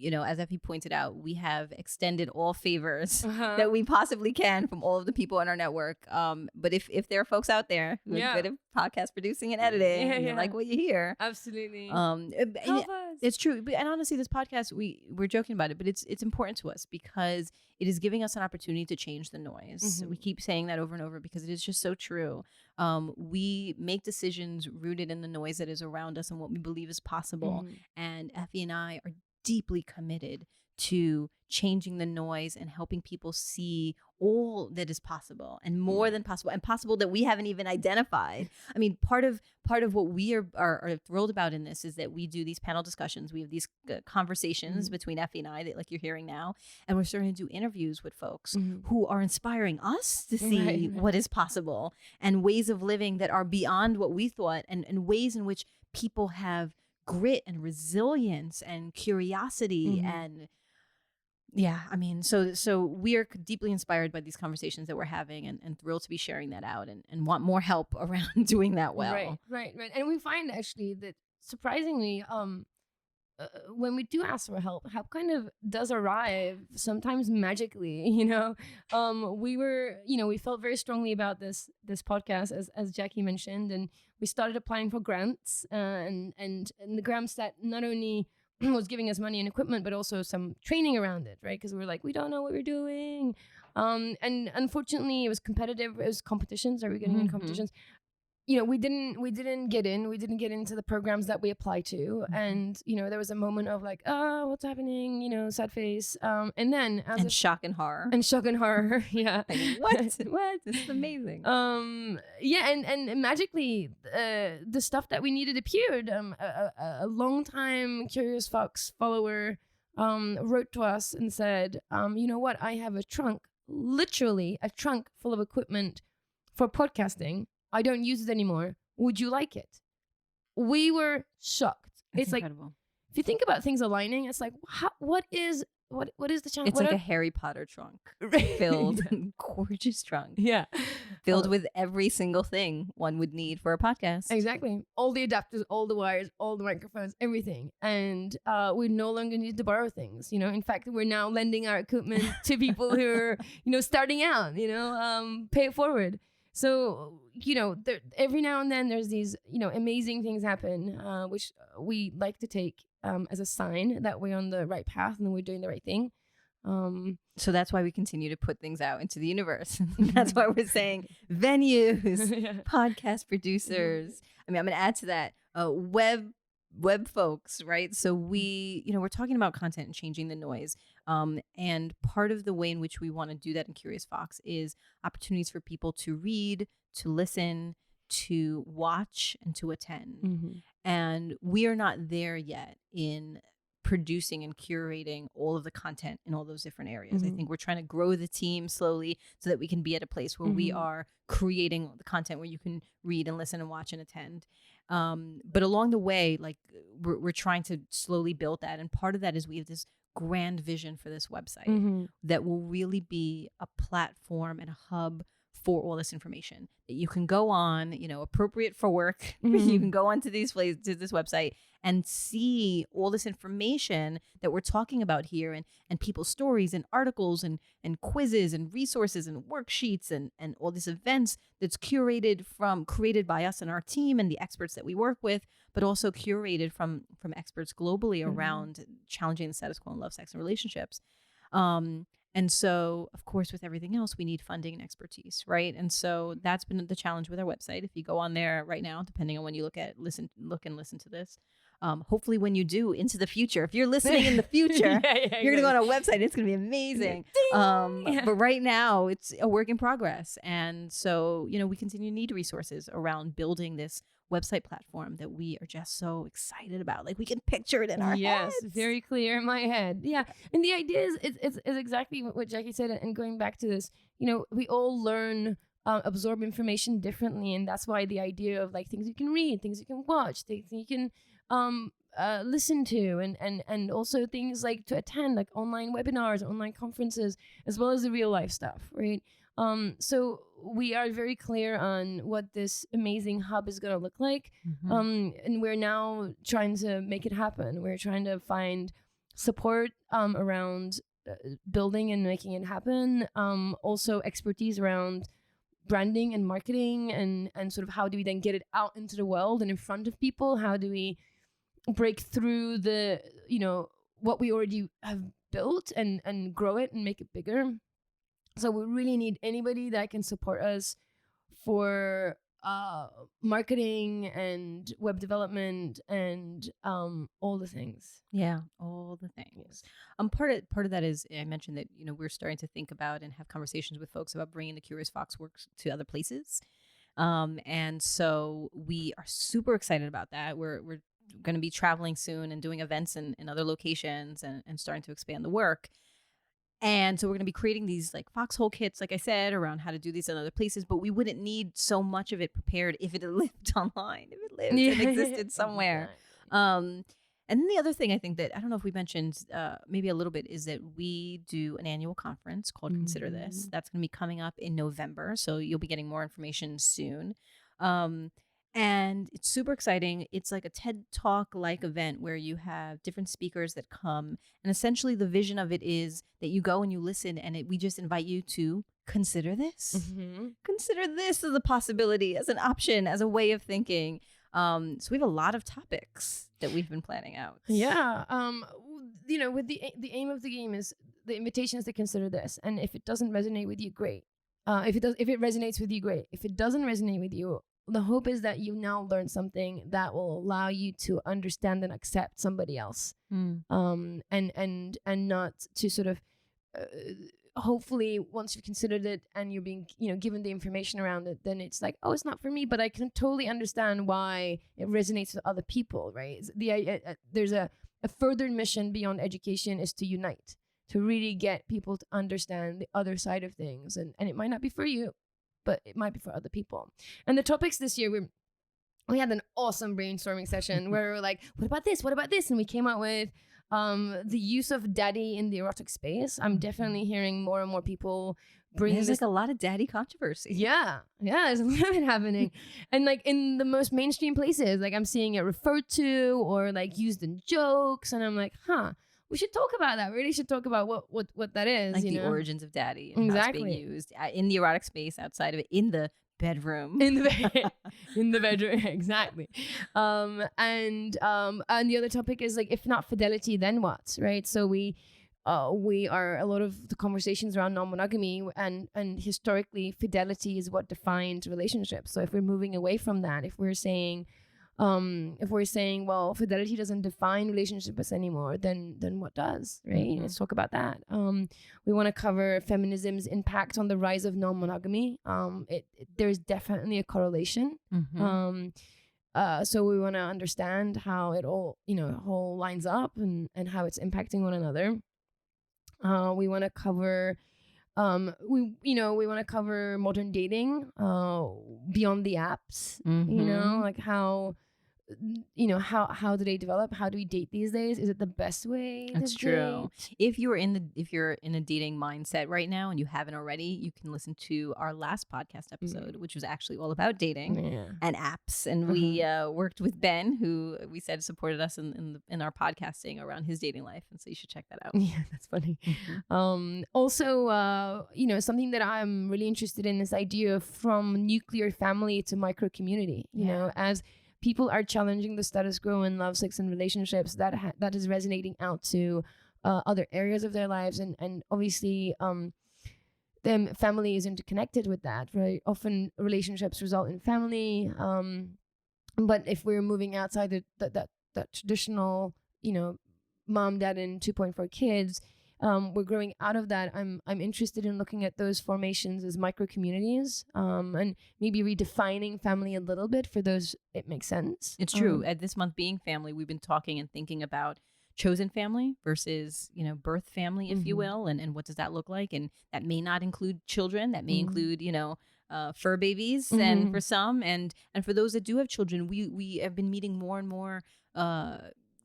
you know, as Effy pointed out, we have extended all favors that we possibly can from all of the people in our network. But if there are folks out there who are good at podcast producing and editing, and you like what you hear, absolutely, help us. It's true. And honestly, this podcast, we're joking about it, but it's important to us because it is giving us an opportunity to change the noise. We keep saying that over and over because it is just so true. We make decisions rooted in the noise that is around us and what we believe is possible. And Effy and I are deeply committed to changing the noise and helping people see all that is possible and more than possible, and possible that we haven't even identified. I mean, part of what we are thrilled about in this is that we do these panel discussions. We have these conversations between Effy and I that like you're hearing now, and we're starting to do interviews with folks who are inspiring us to see what is possible and ways of living that are beyond what we thought, and ways in which people have grit and resilience and curiosity and I mean, so we are deeply inspired by these conversations that we're having, and thrilled to be sharing that out, and want more help around doing that well. Right. And we find actually that surprisingly, when we do ask for help kind of does arrive sometimes magically, you know. We felt very strongly about this podcast, as Jackie mentioned, and we started applying for grants, and the grants that not only was giving us money and equipment, but also some training around it, right? Because we were like, we don't know what we're doing. And unfortunately, it was competitive. It was competitions. Are we getting in competitions? You know, we didn't get into the programs that we apply to. And, you know, there was a moment of like, oh, what's happening? You know, sad face. And then shock and horror. Yeah. Like, what? This is amazing. Yeah. And magically, the stuff that we needed appeared. A long-time Curious Fox follower wrote to us and said, you know what? I have literally a trunk full of equipment for podcasting. I don't use it anymore. Would you like it? We were shocked. It's incredible. Like, if you think about things aligning, it's like, what is the chunk? It's like a Harry Potter trunk filled, gorgeous trunk. Yeah. Filled with every single thing one would need for a podcast. Exactly. All the adapters, all the wires, all the microphones, everything. And we no longer need to borrow things. You know, in fact, we're now lending our equipment to people who are, you know, starting out, you know, pay it forward. So, you know, every now and then there's these, you know, amazing things happen, which we like to take as a sign that we're on the right path and we're doing the right thing. So that's why we continue to put things out into the universe. That's why we're saying venues, podcast producers. I mean, I'm going to add to that web folks, right? So we, you know, we're talking about content and changing the noise. And part of the way in which we want to do that in Curious Fox is opportunities for people to read, to listen, to watch, and to attend. And we are not there yet in producing and curating all of the content in all those different areas. I think we're trying to grow the team slowly so that we can be at a place where we are creating the content where you can read and listen and watch and attend. But along the way, like we're trying to slowly build that. And part of that is we have this grand vision for this website that will really be a platform and a hub for all this information that you can go on, you know, appropriate for work. You can go onto these places, to this website, and see all this information that we're talking about here, and people's stories and articles and quizzes and resources and worksheets and all these events that's created by us and our team and the experts that we work with, but also curated from experts globally around challenging the status quo in love, sex, and relationships. And so, of course, with everything else, we need funding and expertise, right? And so that's been the challenge with our website. If you go on there right now, depending on when you look and listen to this, hopefully when you do into the future, if you're listening in the future, you're going to go on our website. It's going to be amazing. But right now, it's a work in progress. And so, you know, we continue to need resources around building this website platform that we are just so excited about. Like, we can picture it in our heads. Yes, very clear in my head. Yeah. And the idea is it's exactly what Jackie said. And going back to this, you know, we all learn, absorb information differently. And that's why the idea of like things you can read, things you can watch, things you can listen to, and also things like to attend, like online webinars, online conferences, as well as the real life stuff, right? So we are very clear on what this amazing hub is going to look like. And we're now trying to make it happen. We're trying to find support around building and making it happen. Also expertise around branding and marketing, and sort of how do we then get it out into the world and in front of people? How do we break through the, you know, what we already have built and grow it and make it bigger? So we really need anybody that can support us for marketing and web development and all the things. Yeah, all the things. Part of that is, I mentioned that, you know, we're starting to think about and have conversations with folks about bringing the Curious Fox work to other places. And so we are super excited about that. We're going to be traveling soon and doing events in other locations and starting to expand the work. And so we're going to be creating these like foxhole kits, like I said, around how to do these in other places. But we wouldn't need so much of it prepared if it lived online, if it lived and existed somewhere. And then the other thing I think that, I don't know if we mentioned maybe a little bit, is that we do an annual conference called Consider This. That's going to be coming up in November. So you'll be getting more information soon. And it's super exciting. It's like a TED Talk-like event where you have different speakers that come. And essentially the vision of it is that you go and you listen, and we just invite you to consider this. Mm-hmm. Consider this as a possibility, as an option, as a way of thinking. So we have a lot of topics that we've been planning out. Yeah. You know, with the aim of the game is the invitation is to consider this. And if it doesn't resonate with you, great. If it resonates with you, great. If it doesn't resonate with you, the hope is that you now learn something that will allow you to understand and accept somebody else, and not to sort of hopefully once you've considered it and you're being, you know, given the information around it, then it's like, oh, it's not for me, but I can totally understand why it resonates with other people, right? There's a further mission beyond education is to unite, to really get people to understand the other side of things, and it might not be for you, but it might be for other people. And the topics this year, we had an awesome brainstorming session where we were like, what about this? What about this? And we came out with the use of daddy in the erotic space. I'm definitely hearing more and more people bring There's like a lot of daddy controversy. Yeah, there's a lot of it happening. And like in the most mainstream places, like I'm seeing it referred to or like used in jokes. And I'm like, we should talk about that. We really should talk about what that is. Like the origins of daddy and how it's being used in the erotic space, outside of it, in the bedroom. In the bedroom, exactly. And the other topic is like, if not fidelity, then what, right? So we are a lot of the conversations around non-monogamy, and historically fidelity is what defined relationships. So if we're moving away from that, if we're saying, well, fidelity doesn't define relationships anymore, then what does, right? Mm-hmm. Let's talk about that. We want to cover feminism's impact on the rise of non-monogamy. There's definitely a correlation. Mm-hmm. So we want to understand how it all lines up and how it's impacting one another. We want to cover we want to cover modern dating beyond the apps. Mm-hmm. You know, like how do they develop? How do we date these days? Is it the best way? That's true. If you're in a dating mindset right now and you haven't already, you can listen to our last podcast episode, which was actually all about dating and apps. And we worked with Ben, who we said supported us in our podcasting around his dating life. And so you should check that out. Yeah, that's funny. Mm-hmm. Also, something that I'm really interested in is the idea of from nuclear family to micro community. You know, as people are challenging the status quo in love, sex, and relationships, that is resonating out to other areas of their lives, and obviously, family is interconnected with that, right? Often relationships result in family, but if we're moving outside that traditional, mom, dad, and 2.4 kids, we're growing out of that. I'm interested in looking at those formations as micro communities, and maybe redefining family a little bit for those it makes sense. It's true. At this month being family, we've been talking and thinking about chosen family versus birth family, if you will, and what does that look like? And that may not include children. That may include fur babies, and for some, and for those that do have children, we have been meeting more and more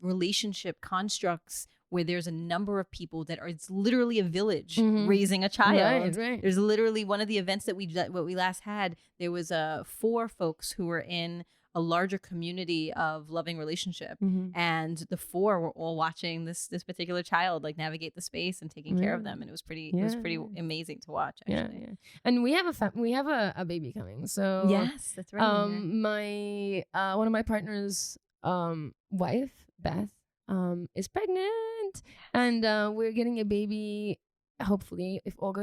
relationship constructs where there's a number of people that it's literally a village raising a child. Right. There's literally one of the events that we last had, there was 4 folks who were in a larger community of loving relationship, and the 4 were all watching this particular child like navigate the space and taking care of them, and it was pretty amazing to watch, actually. Yeah. And we have a baby coming, so yes, that's right. My one of my partner's wife, Beth, is pregnant, and we're getting a baby, hopefully, if all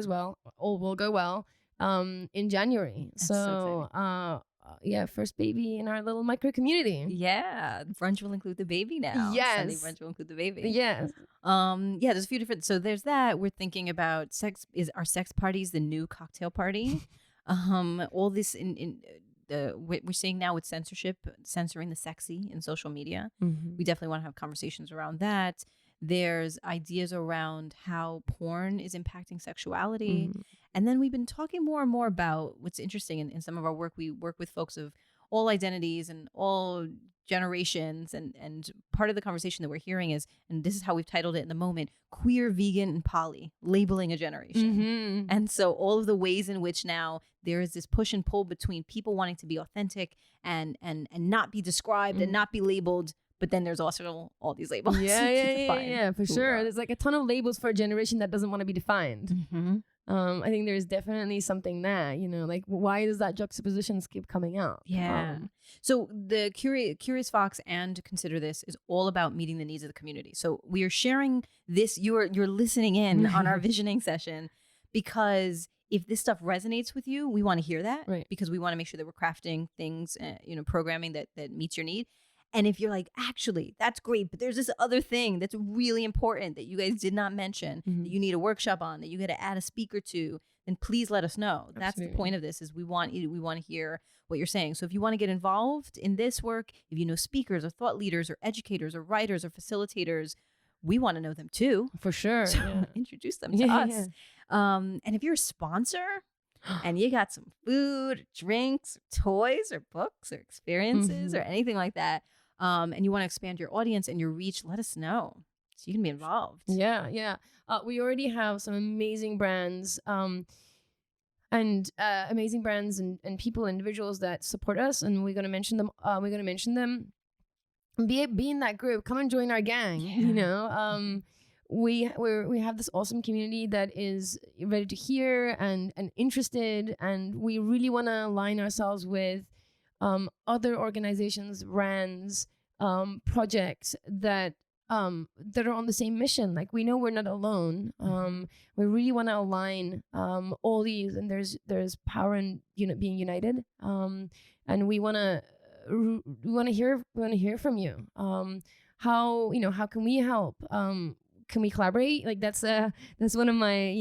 will go well, in January. So first baby in our little micro community. Yeah, brunch will include the baby now. Yes. Sunday brunch will include the baby. Yes. Yeah, there's a few different. So there's that. We're thinking about sex. Is our sex parties the new cocktail party? All this we're seeing now with censoring the sexy in social media. We definitely want to have conversations around that. There's ideas around how porn is impacting sexuality. And then we've been talking more and more about what's interesting in some of our work. We work with folks of all identities and all generations. And part of the conversation that we're hearing is, and this is how we've titled it in the moment, queer, vegan, and poly, labeling a generation. And so all of the ways in which now there is this push and pull between people wanting to be authentic and not be described and not be labeled. But then there's also all these labels. Yeah, for sure. There's like a ton of labels for a generation that doesn't want to be defined. I think there's definitely something there, like why does that juxtapositions keep coming out? Yeah. So the Curious Fox and Consider This is all about meeting the needs of the community. So we are sharing this, you're listening in on our visioning session, because if this stuff resonates with you, we want to hear that, right? Because we want to make sure that we're crafting things, programming that meets your need. And if you're like, actually, that's great, but there's this other thing that's really important that you guys did not mention, that you need a workshop on, that you got to add a speaker to, then please let us know. Absolutely. That's the point of this, is we want to hear what you're saying. So if you want to get involved in this work, if you know speakers or thought leaders or educators or writers or facilitators, we want to know them too. For sure. So introduce them to us. Yeah. And if you're a sponsor and you got some food, drinks, toys, or books, or experiences, or anything like that, and you want to expand your audience and your reach, let us know so you can be involved. Yeah. We already have some amazing brands, and amazing brands and people, individuals that support us, and we're gonna mention them. Be in that group. Come and join our gang. Yeah. We have this awesome community that is ready to hear and interested, and we really want to align ourselves with other organizations, brands, projects that are on the same mission. Like, we know we're not alone. We really want to align all these, and there's power in being united. And we want to hear from you. How can we help? Can we collaborate? Like, that's one of my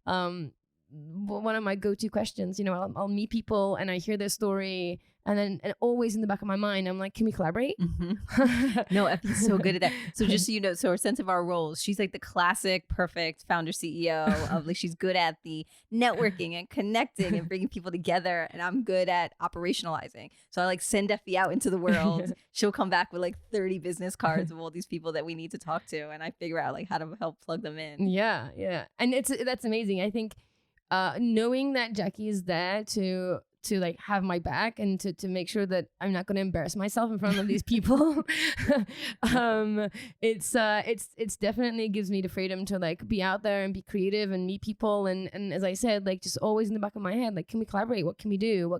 one of my go-to questions. I'll meet people and I hear their story, and always in the back of my mind, I'm like, can we collaborate? No, Effy's so good at that. So just so you know, so our sense of our roles, she's like the classic, perfect founder CEO of, like, she's good at the networking and connecting and bringing people together, and I'm good at operationalizing. So I like send Effy out into the world. She'll come back with like 30 business cards of all these people that we need to talk to, and I figure out like how to help plug them in. Yeah, and that's amazing. I think knowing that Jackie is there to like have my back and to make sure that I'm not going to embarrass myself in front of these people. It's definitely gives me the freedom to like be out there and be creative and meet people. And as I said, like, just always in the back of my head, like, can we collaborate? What can we do?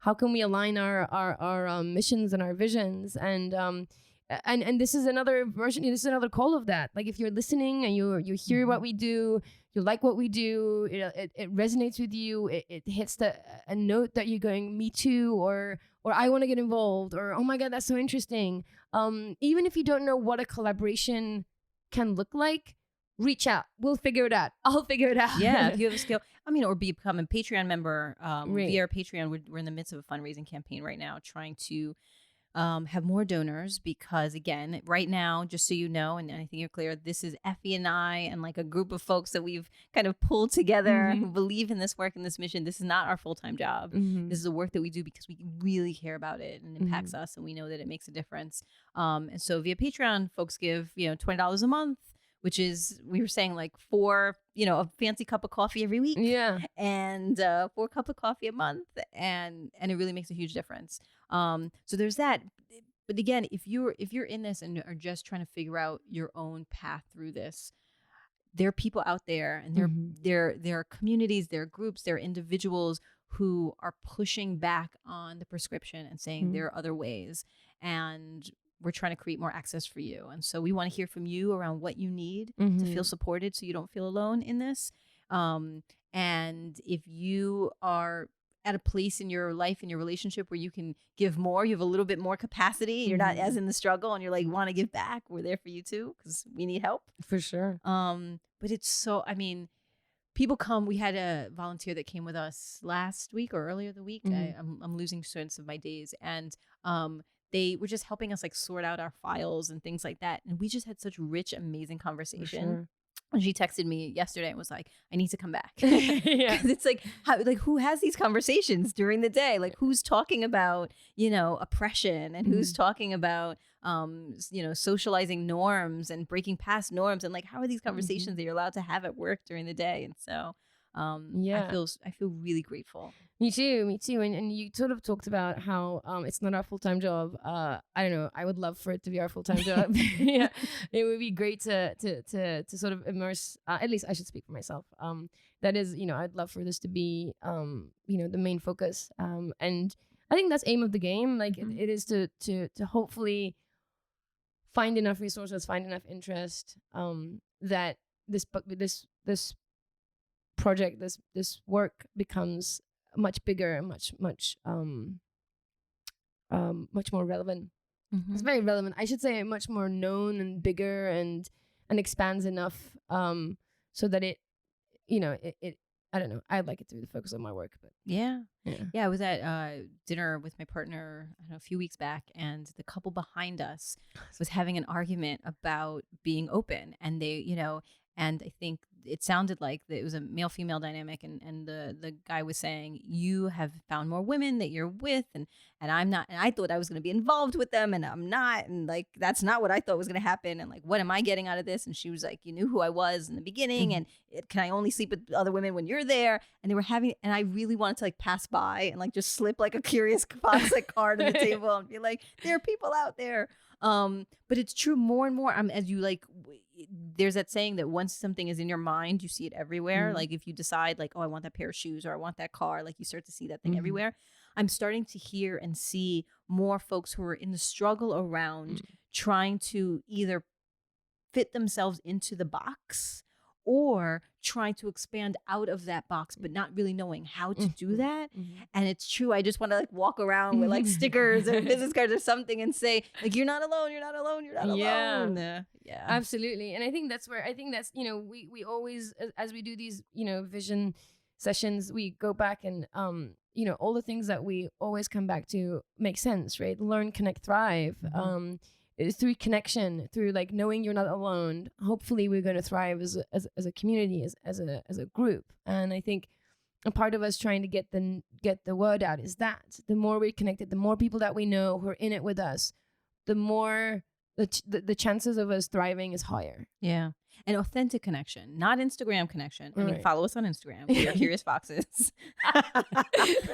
How can we align our missions and our visions? And this is another version. This is another call of that. Like, if you're listening and you hear what we do, you like what we do, it resonates with you, it hits a note that you're going, me too, or I want to get involved, or oh my God, that's so interesting. Even if you don't know what a collaboration can look like, reach out. We'll figure it out. I'll figure it out. Yeah, if you have a skill. Or become a Patreon member. Via our Patreon, we're in the midst of a fundraising campaign right now, trying to have more donors, because again, right now, just so you know, and I think you're clear, this is Effy and I and like a group of folks that we've kind of pulled together who believe in this work and this mission. This is not our full-time job. This is the work that we do because we really care about it and it impacts us, and we know that it makes a difference. And so via Patreon, folks give $20 a month, which is, we were saying, like a fancy cup of coffee every week. Yeah. And 4 cups of coffee a month. And it really makes a huge difference. So there's that. But again, if you're in this and are just trying to figure out your own path through this, there are people out there, and there are communities, there are groups, there are individuals who are pushing back on the prescription and saying there are other ways. And we're trying to create more access for you. And so we want to hear from you around what you need to feel supported, so you don't feel alone in this. And if you are at a place in your life, in your relationship, where you can give more, you have a little bit more capacity, you're not as in the struggle, and you're like, want to give back, we're there for you too, because we need help. For sure. But it's so, I mean, people come. We had a volunteer that came with us last week or earlier the week. I'm losing sense of my days. And they were just helping us like sort out our files and things like that. And we just had such rich, amazing conversation. Sure. And she texted me yesterday and was like, I need to come back. Yeah. It's like, who has these conversations during the day? Like, who's talking about, oppression, and who's talking about, socializing norms and breaking past norms, and like, how are these conversations that you're allowed to have at work during the day? And so, I feel really grateful. Me too. And you sort of talked about how it's not our full-time job. I don't know. I would love for it to be our full-time job. Yeah, it would be great to sort of immerse. At least I should speak for myself. That is, I'd love for this to be, the main focus. And I think that's aim of the game. Like it is to hopefully find enough resources, find enough interest, that this project, this work becomes much bigger and much more relevant. It's very relevant. I should say much more known and bigger and expands enough so that it I don't know. I'd like it to be the focus of my work, but yeah. I was at dinner with my partner, I don't know, a few weeks back, and the couple behind us was having an argument about being open, and they, and I think it sounded like it was a male-female dynamic, and the guy was saying, you have found more women that you're with, and I'm not, and I thought I was going to be involved with them, and I'm not, and like, that's not what I thought was going to happen, and like, what am I getting out of this? And she was like, you knew who I was in the beginning, and can I only sleep with other women when you're there? And they were having, and I really wanted to like pass by and like just slip like a curious fox like card on the table and be like, there are people out there. But it's true more and more. As you like, there's that saying that once something is in your mind, you see it everywhere. Like if you decide like, oh, I want that pair of shoes, or I want that car, like you start to see that thing everywhere. I'm starting to hear and see more folks who are in the struggle around trying to either fit themselves into the box or trying to expand out of that box, but not really knowing how to do that. And it's true. I just want to like walk around with like stickers or business cards or something and say like, you're not alone. You're not alone. You're not alone. Yeah, absolutely. And I think that's, we always, as we do these, vision sessions, we go back and, all the things that we always come back to make sense, right? Learn, connect, thrive. Through connection, through like knowing you're not alone, hopefully we're going to thrive as a community, as a group. And I think a part of us trying to get the word out is that the more we're connected, the more people that we know who are in it with us, the more the chances of us thriving is higher. Yeah. An authentic connection, not Instagram connection. I mean, follow us on Instagram. We are Curious Foxes.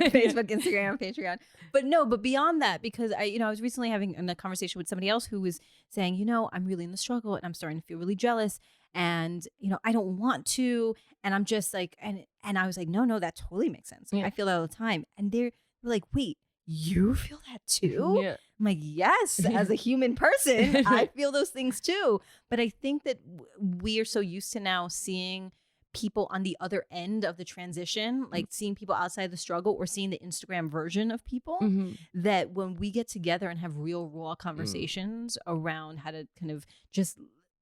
Facebook, Instagram, Patreon. But beyond that, because I was recently having a conversation with somebody else who was saying, I'm really in the struggle and I'm starting to feel really jealous, and, I don't want to. And I'm just like, and I was like, no, that totally makes sense. Like, I feel that all the time. And they're like, wait, you feel that too? Yeah. I'm like, yes, as a human person, I feel those things too. But I think that we are so used to now seeing people on the other end of the transition, like seeing people outside the struggle or seeing the Instagram version of people, that when we get together and have real raw conversations around how to kind of just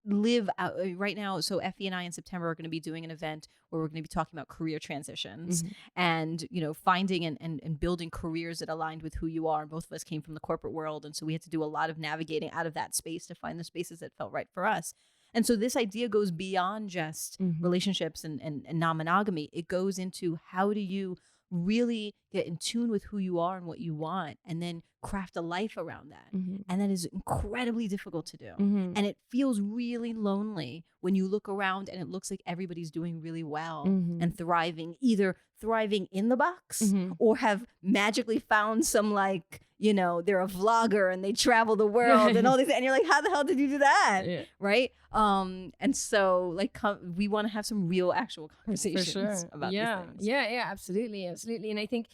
live out right now. So Effy and I in September are going to be doing an event where we're going to be talking about career transitions and, finding and building careers that aligned with who you are. And both of us came from the corporate world. And so we had to do a lot of navigating out of that space to find the spaces that felt right for us. And so this idea goes beyond just relationships and non-monogamy. It goes into how do you really get in tune with who you are and what you want, and then craft a life around that. And that is incredibly difficult to do. And it feels really lonely when you look around and it looks like everybody's doing really well and thriving, either thriving in the box or have magically found some like, they're a vlogger and they travel the world and all these, and you're like, how the hell did you do that? Yeah. Right. And so like we want to have some real actual conversations about these things. Yeah, absolutely. And I think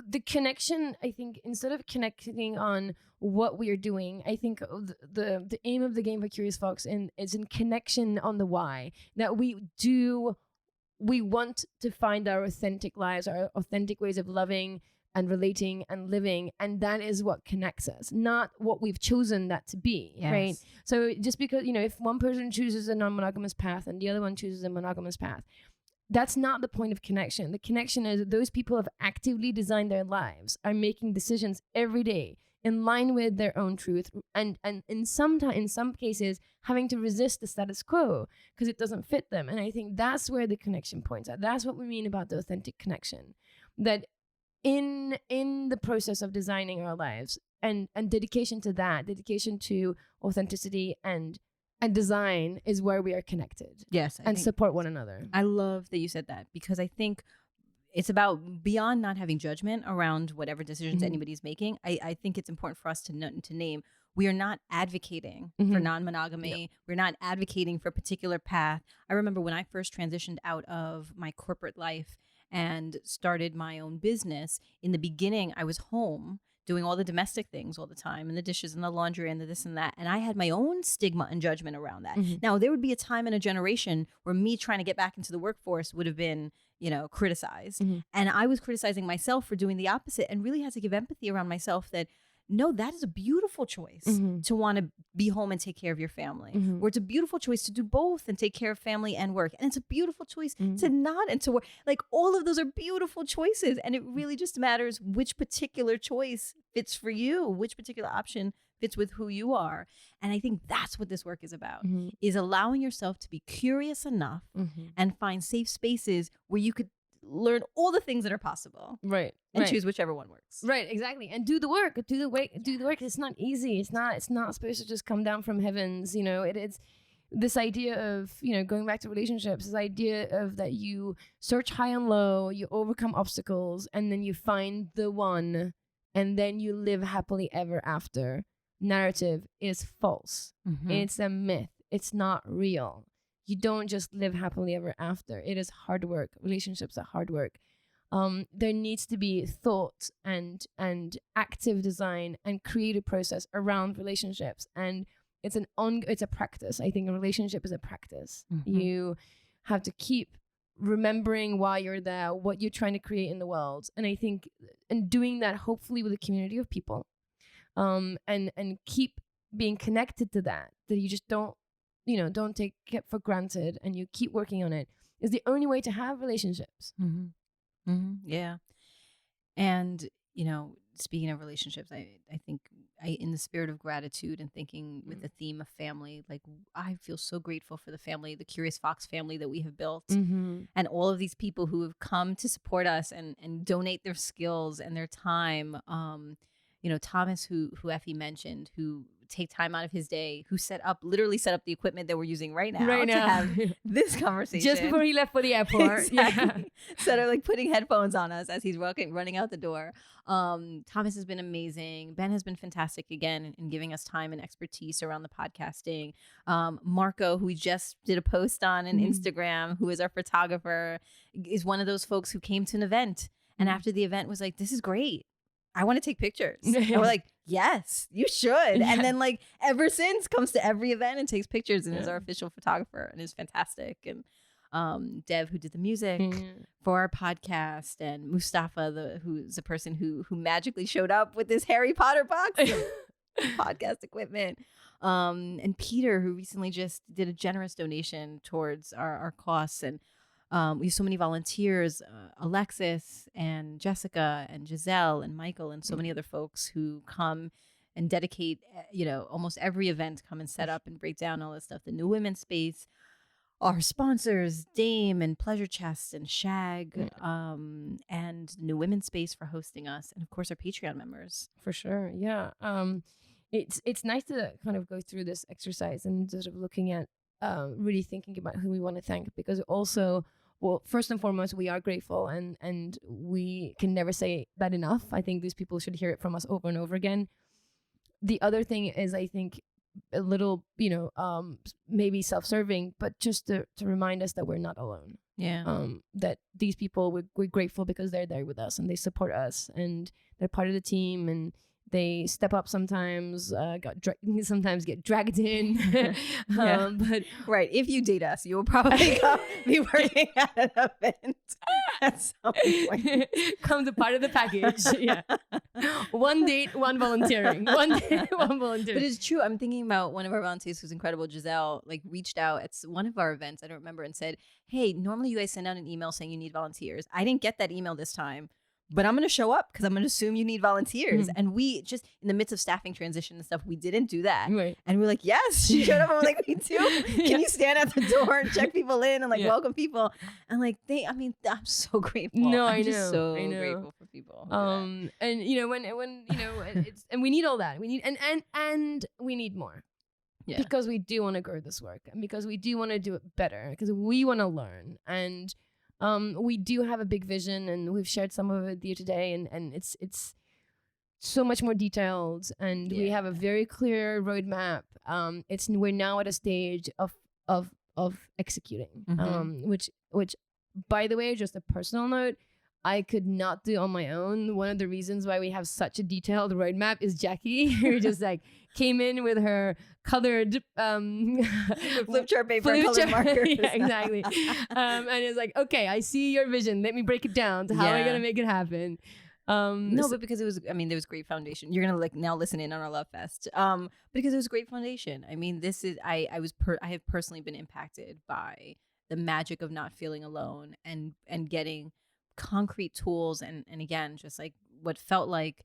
the connection, instead of connecting on what we are doing, I think the aim of the game for Curious Fox is in connection on the why, that we do we want to find our authentic lives, our authentic ways of loving and relating and living, and that is what connects us, not what we've chosen that to be, right? So just because, if one person chooses a non-monogamous path and the other one chooses a monogamous path, that's not the point of connection. The connection is those people have actively designed their lives, are making decisions every day in line with their own truth, and in some cases having to resist the status quo because it doesn't fit them. And I think that's where the connection points at. That's what we mean about the authentic connection, that in the process of designing our lives and dedication to that, dedication to authenticity and design is where we are connected. Yes. And support one another. I love that you said that, because I think it's about beyond not having judgment around whatever decisions anybody's making. I think it's important for us to name we are not advocating for non-monogamy. We're not advocating for a particular path. I remember when I first transitioned out of my corporate life and started my own business, in the beginning, I was home doing all the domestic things all the time, and the dishes and the laundry and the this and that. And I had my own stigma and judgment around that. Now, there would be a time in a generation where me trying to get back into the workforce would have been, criticized. And I was criticizing myself for doing the opposite, and really had to give empathy around myself that, no, that is a beautiful choice to want to be home and take care of your family. Or it's a beautiful choice to do both and take care of family and work. And it's a beautiful choice to not and to work. Like, all of those are beautiful choices. And it really just matters which particular choice fits for you, which particular option fits with who you are. And I think that's what this work is about, is allowing yourself to be curious enough and find safe spaces where you could learn all the things that are possible, right? And choose whichever one works, right? Exactly. And do the work. It's not easy. It's not supposed to just come down from heavens. It's this idea of, going back to relationships, this idea of that you search high and low, you overcome obstacles, and then you find the one, and then you live happily ever after. Narrative is false. It's a myth. It's not real. You don't just live happily ever after. It is hard work. Relationships are hard work. There needs to be thought and active design and creative process around relationships. And it's a practice. I think a relationship is a practice. You have to keep remembering why you're there, what you're trying to create in the world. And I think, and doing that hopefully with a community of people, and keep being connected to that you just don't take it for granted, and you keep working on it, is the only way to have relationships. Yeah. And, speaking of relationships, I think in the spirit of gratitude and thinking with the theme of family, like, I feel so grateful for the family, the Curious Fox family that we have built, and all of these people who have come to support us and donate their skills and their time. Thomas, who Effy mentioned, who take time out of his day, who literally set up the equipment that we're using right now to have this conversation. Just before he left for the airport. Exactly. Instead of like putting headphones on us as he's running out the door. Thomas has been amazing. Ben has been fantastic again in giving us time and expertise around the podcasting. Marco, who we just did a post on Instagram, who is our photographer, is one of those folks who came to an event and after the event was like, this is great. I want to take pictures. And we're like, yes, you should. And then like ever since comes to every event and takes pictures and is our official photographer and is fantastic. And Dev, who did the music for our podcast, and Mustafa, who's the person who magically showed up with this Harry Potter box of podcast equipment. And Peter, who recently just did a generous donation towards our costs. And we have so many volunteers, Alexis and Jessica and Giselle and Michael and so many other folks who come and dedicate, almost every event, come and set up and break down all this stuff. The New Women's Space, our sponsors, Dame and Pleasure Chest and Shag, and New Women's Space for hosting us. And of course, our Patreon members. For sure. Yeah. It's nice to kind of go through this exercise and sort of looking at, really thinking about who we want to thank, because also, well, first and foremost, we are grateful, and we can never say that enough. I think these people should hear it from us over and over again. The other thing is, I think, a little, maybe self-serving, but just to remind us that we're not alone. Yeah. That these people, we're grateful because they're there with us and they support us and they're part of the team, and They step up sometimes, sometimes get dragged in. But right, if you date us, you will probably be working at an event at some point. Comes a part of the package. Yeah, one date, one volunteering. One date, one volunteering. But it's true. I'm thinking about one of our volunteers who's incredible, Giselle. Like reached out at one of our events, I don't remember, and said, "Hey, normally you guys send out an email saying you need volunteers. I didn't get that email this time." But I'm going to show up because I'm going to assume you need volunteers. And we just, in the midst of staffing transition and stuff, we didn't do that. Right. And we're like, yes, she showed up. And we're like, me too. Can you stand at the door and check people in and like welcome people? And like, I'm so grateful. No, I'm I just know. grateful for people. And you know, when you know, it's, and we need all that. We need, and we need more. Yeah. Because we do want to grow this work and because we do want to do it better because we want to learn and we do have a big vision and we've shared some of it with you today and it's so much more detailed and we have a very clear roadmap. We're now at a stage of executing, which by the way, just a personal note, I could not do on my own. One of the reasons why we have such a detailed roadmap is Jackie, who just like came in with her colored flip chart paper, colored markers. Yeah, exactly. And it's like, okay, I see your vision. Let me break it down to how am I gonna make it happen. But because there was great foundation. You're gonna like now listen in on our Love Fest. Because it was great foundation. I mean, this is I have personally been impacted by the magic of not feeling alone and getting concrete tools and again just like what felt like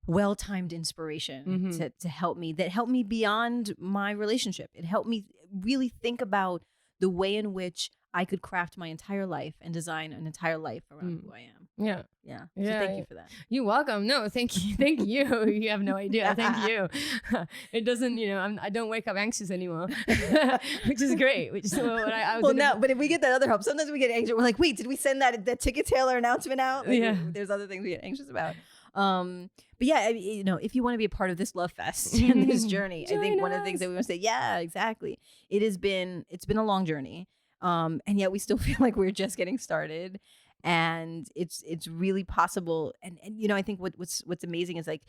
well-timed inspiration to help me beyond my relationship. It helped me really think about the way in which I could craft my entire life and design an entire life around who I am. Yeah. So thank you for that. You're welcome. No, thank you. Thank you. You have no idea. Thank you. It doesn't, I don't wake up anxious anymore, which is great. Which is what I was. Well, now, but if we get that other help, sometimes we get anxious. We're like, wait, did we send that ticket tailor announcement out? Like, there's other things we get anxious about. But yeah, if you want to be a part of this Love Fest and this journey, I think one of the things that we want to say, yeah, exactly. It's been a long journey. And yet we still feel like we're just getting started. And it's really possible. And I think what's amazing is like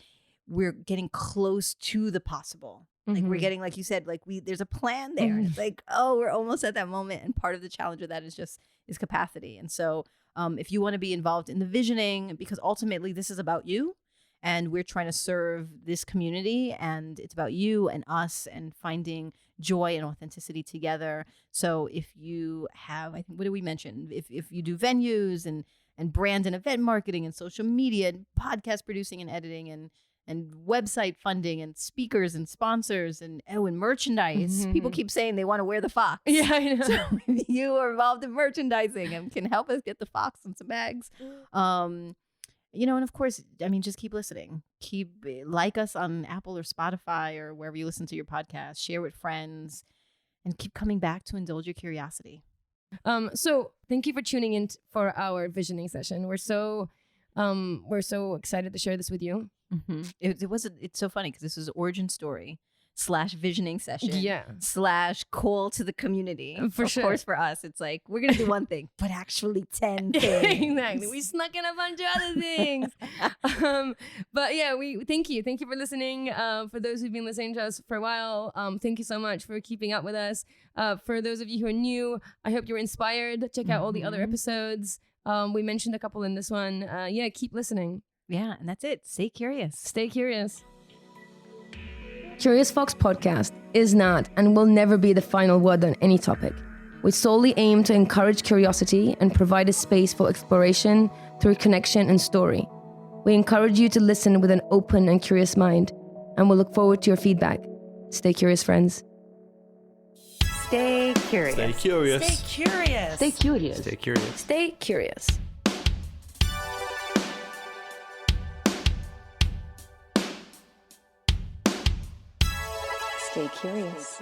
we're getting close to the possible. Like we're getting, like you said, like there's a plan there. And it's like, oh, we're almost at that moment. And part of the challenge of that is capacity. And so if you want to be involved in the visioning, because ultimately this is about you and we're trying to serve this community and it's about you and us and finding joy and authenticity together. So if you have, I think, what did we mention? If you do venues and brand and event marketing and social media and podcast producing and editing and website funding and speakers and sponsors and merchandise. People keep saying they want to wear the fox. Yeah, I know. So if you are involved in merchandising and can help us get the fox and some bags, and of course, just keep listening. Like us on Apple or Spotify or wherever you listen to your podcast. Share with friends, and keep coming back to indulge your curiosity. So thank you for tuning in for our visioning session. We're so excited to share this with you. It's so funny because this is origin story / visioning session / call to the community. For sure. Of course, for us, it's like we're gonna do one thing, but actually 10 things. Exactly. We snuck in a bunch of other things. But yeah, we thank you for listening. For those who've been listening to us for a while, thank you so much for keeping up with us. For those of you who are new, I hope you're inspired. Check out all the other episodes. We mentioned a couple in this one. Keep listening. Yeah, and that's it. Stay curious. Stay curious. Curious Fox Podcast is not and will never be the final word on any topic. We solely aim to encourage curiosity and provide a space for exploration through connection and story. We encourage you to listen with an open and curious mind, and we'll look forward to your feedback. Stay curious, friends. Stay curious. Stay curious. Stay curious. Stay curious. Stay curious. Stay curious. Stay curious.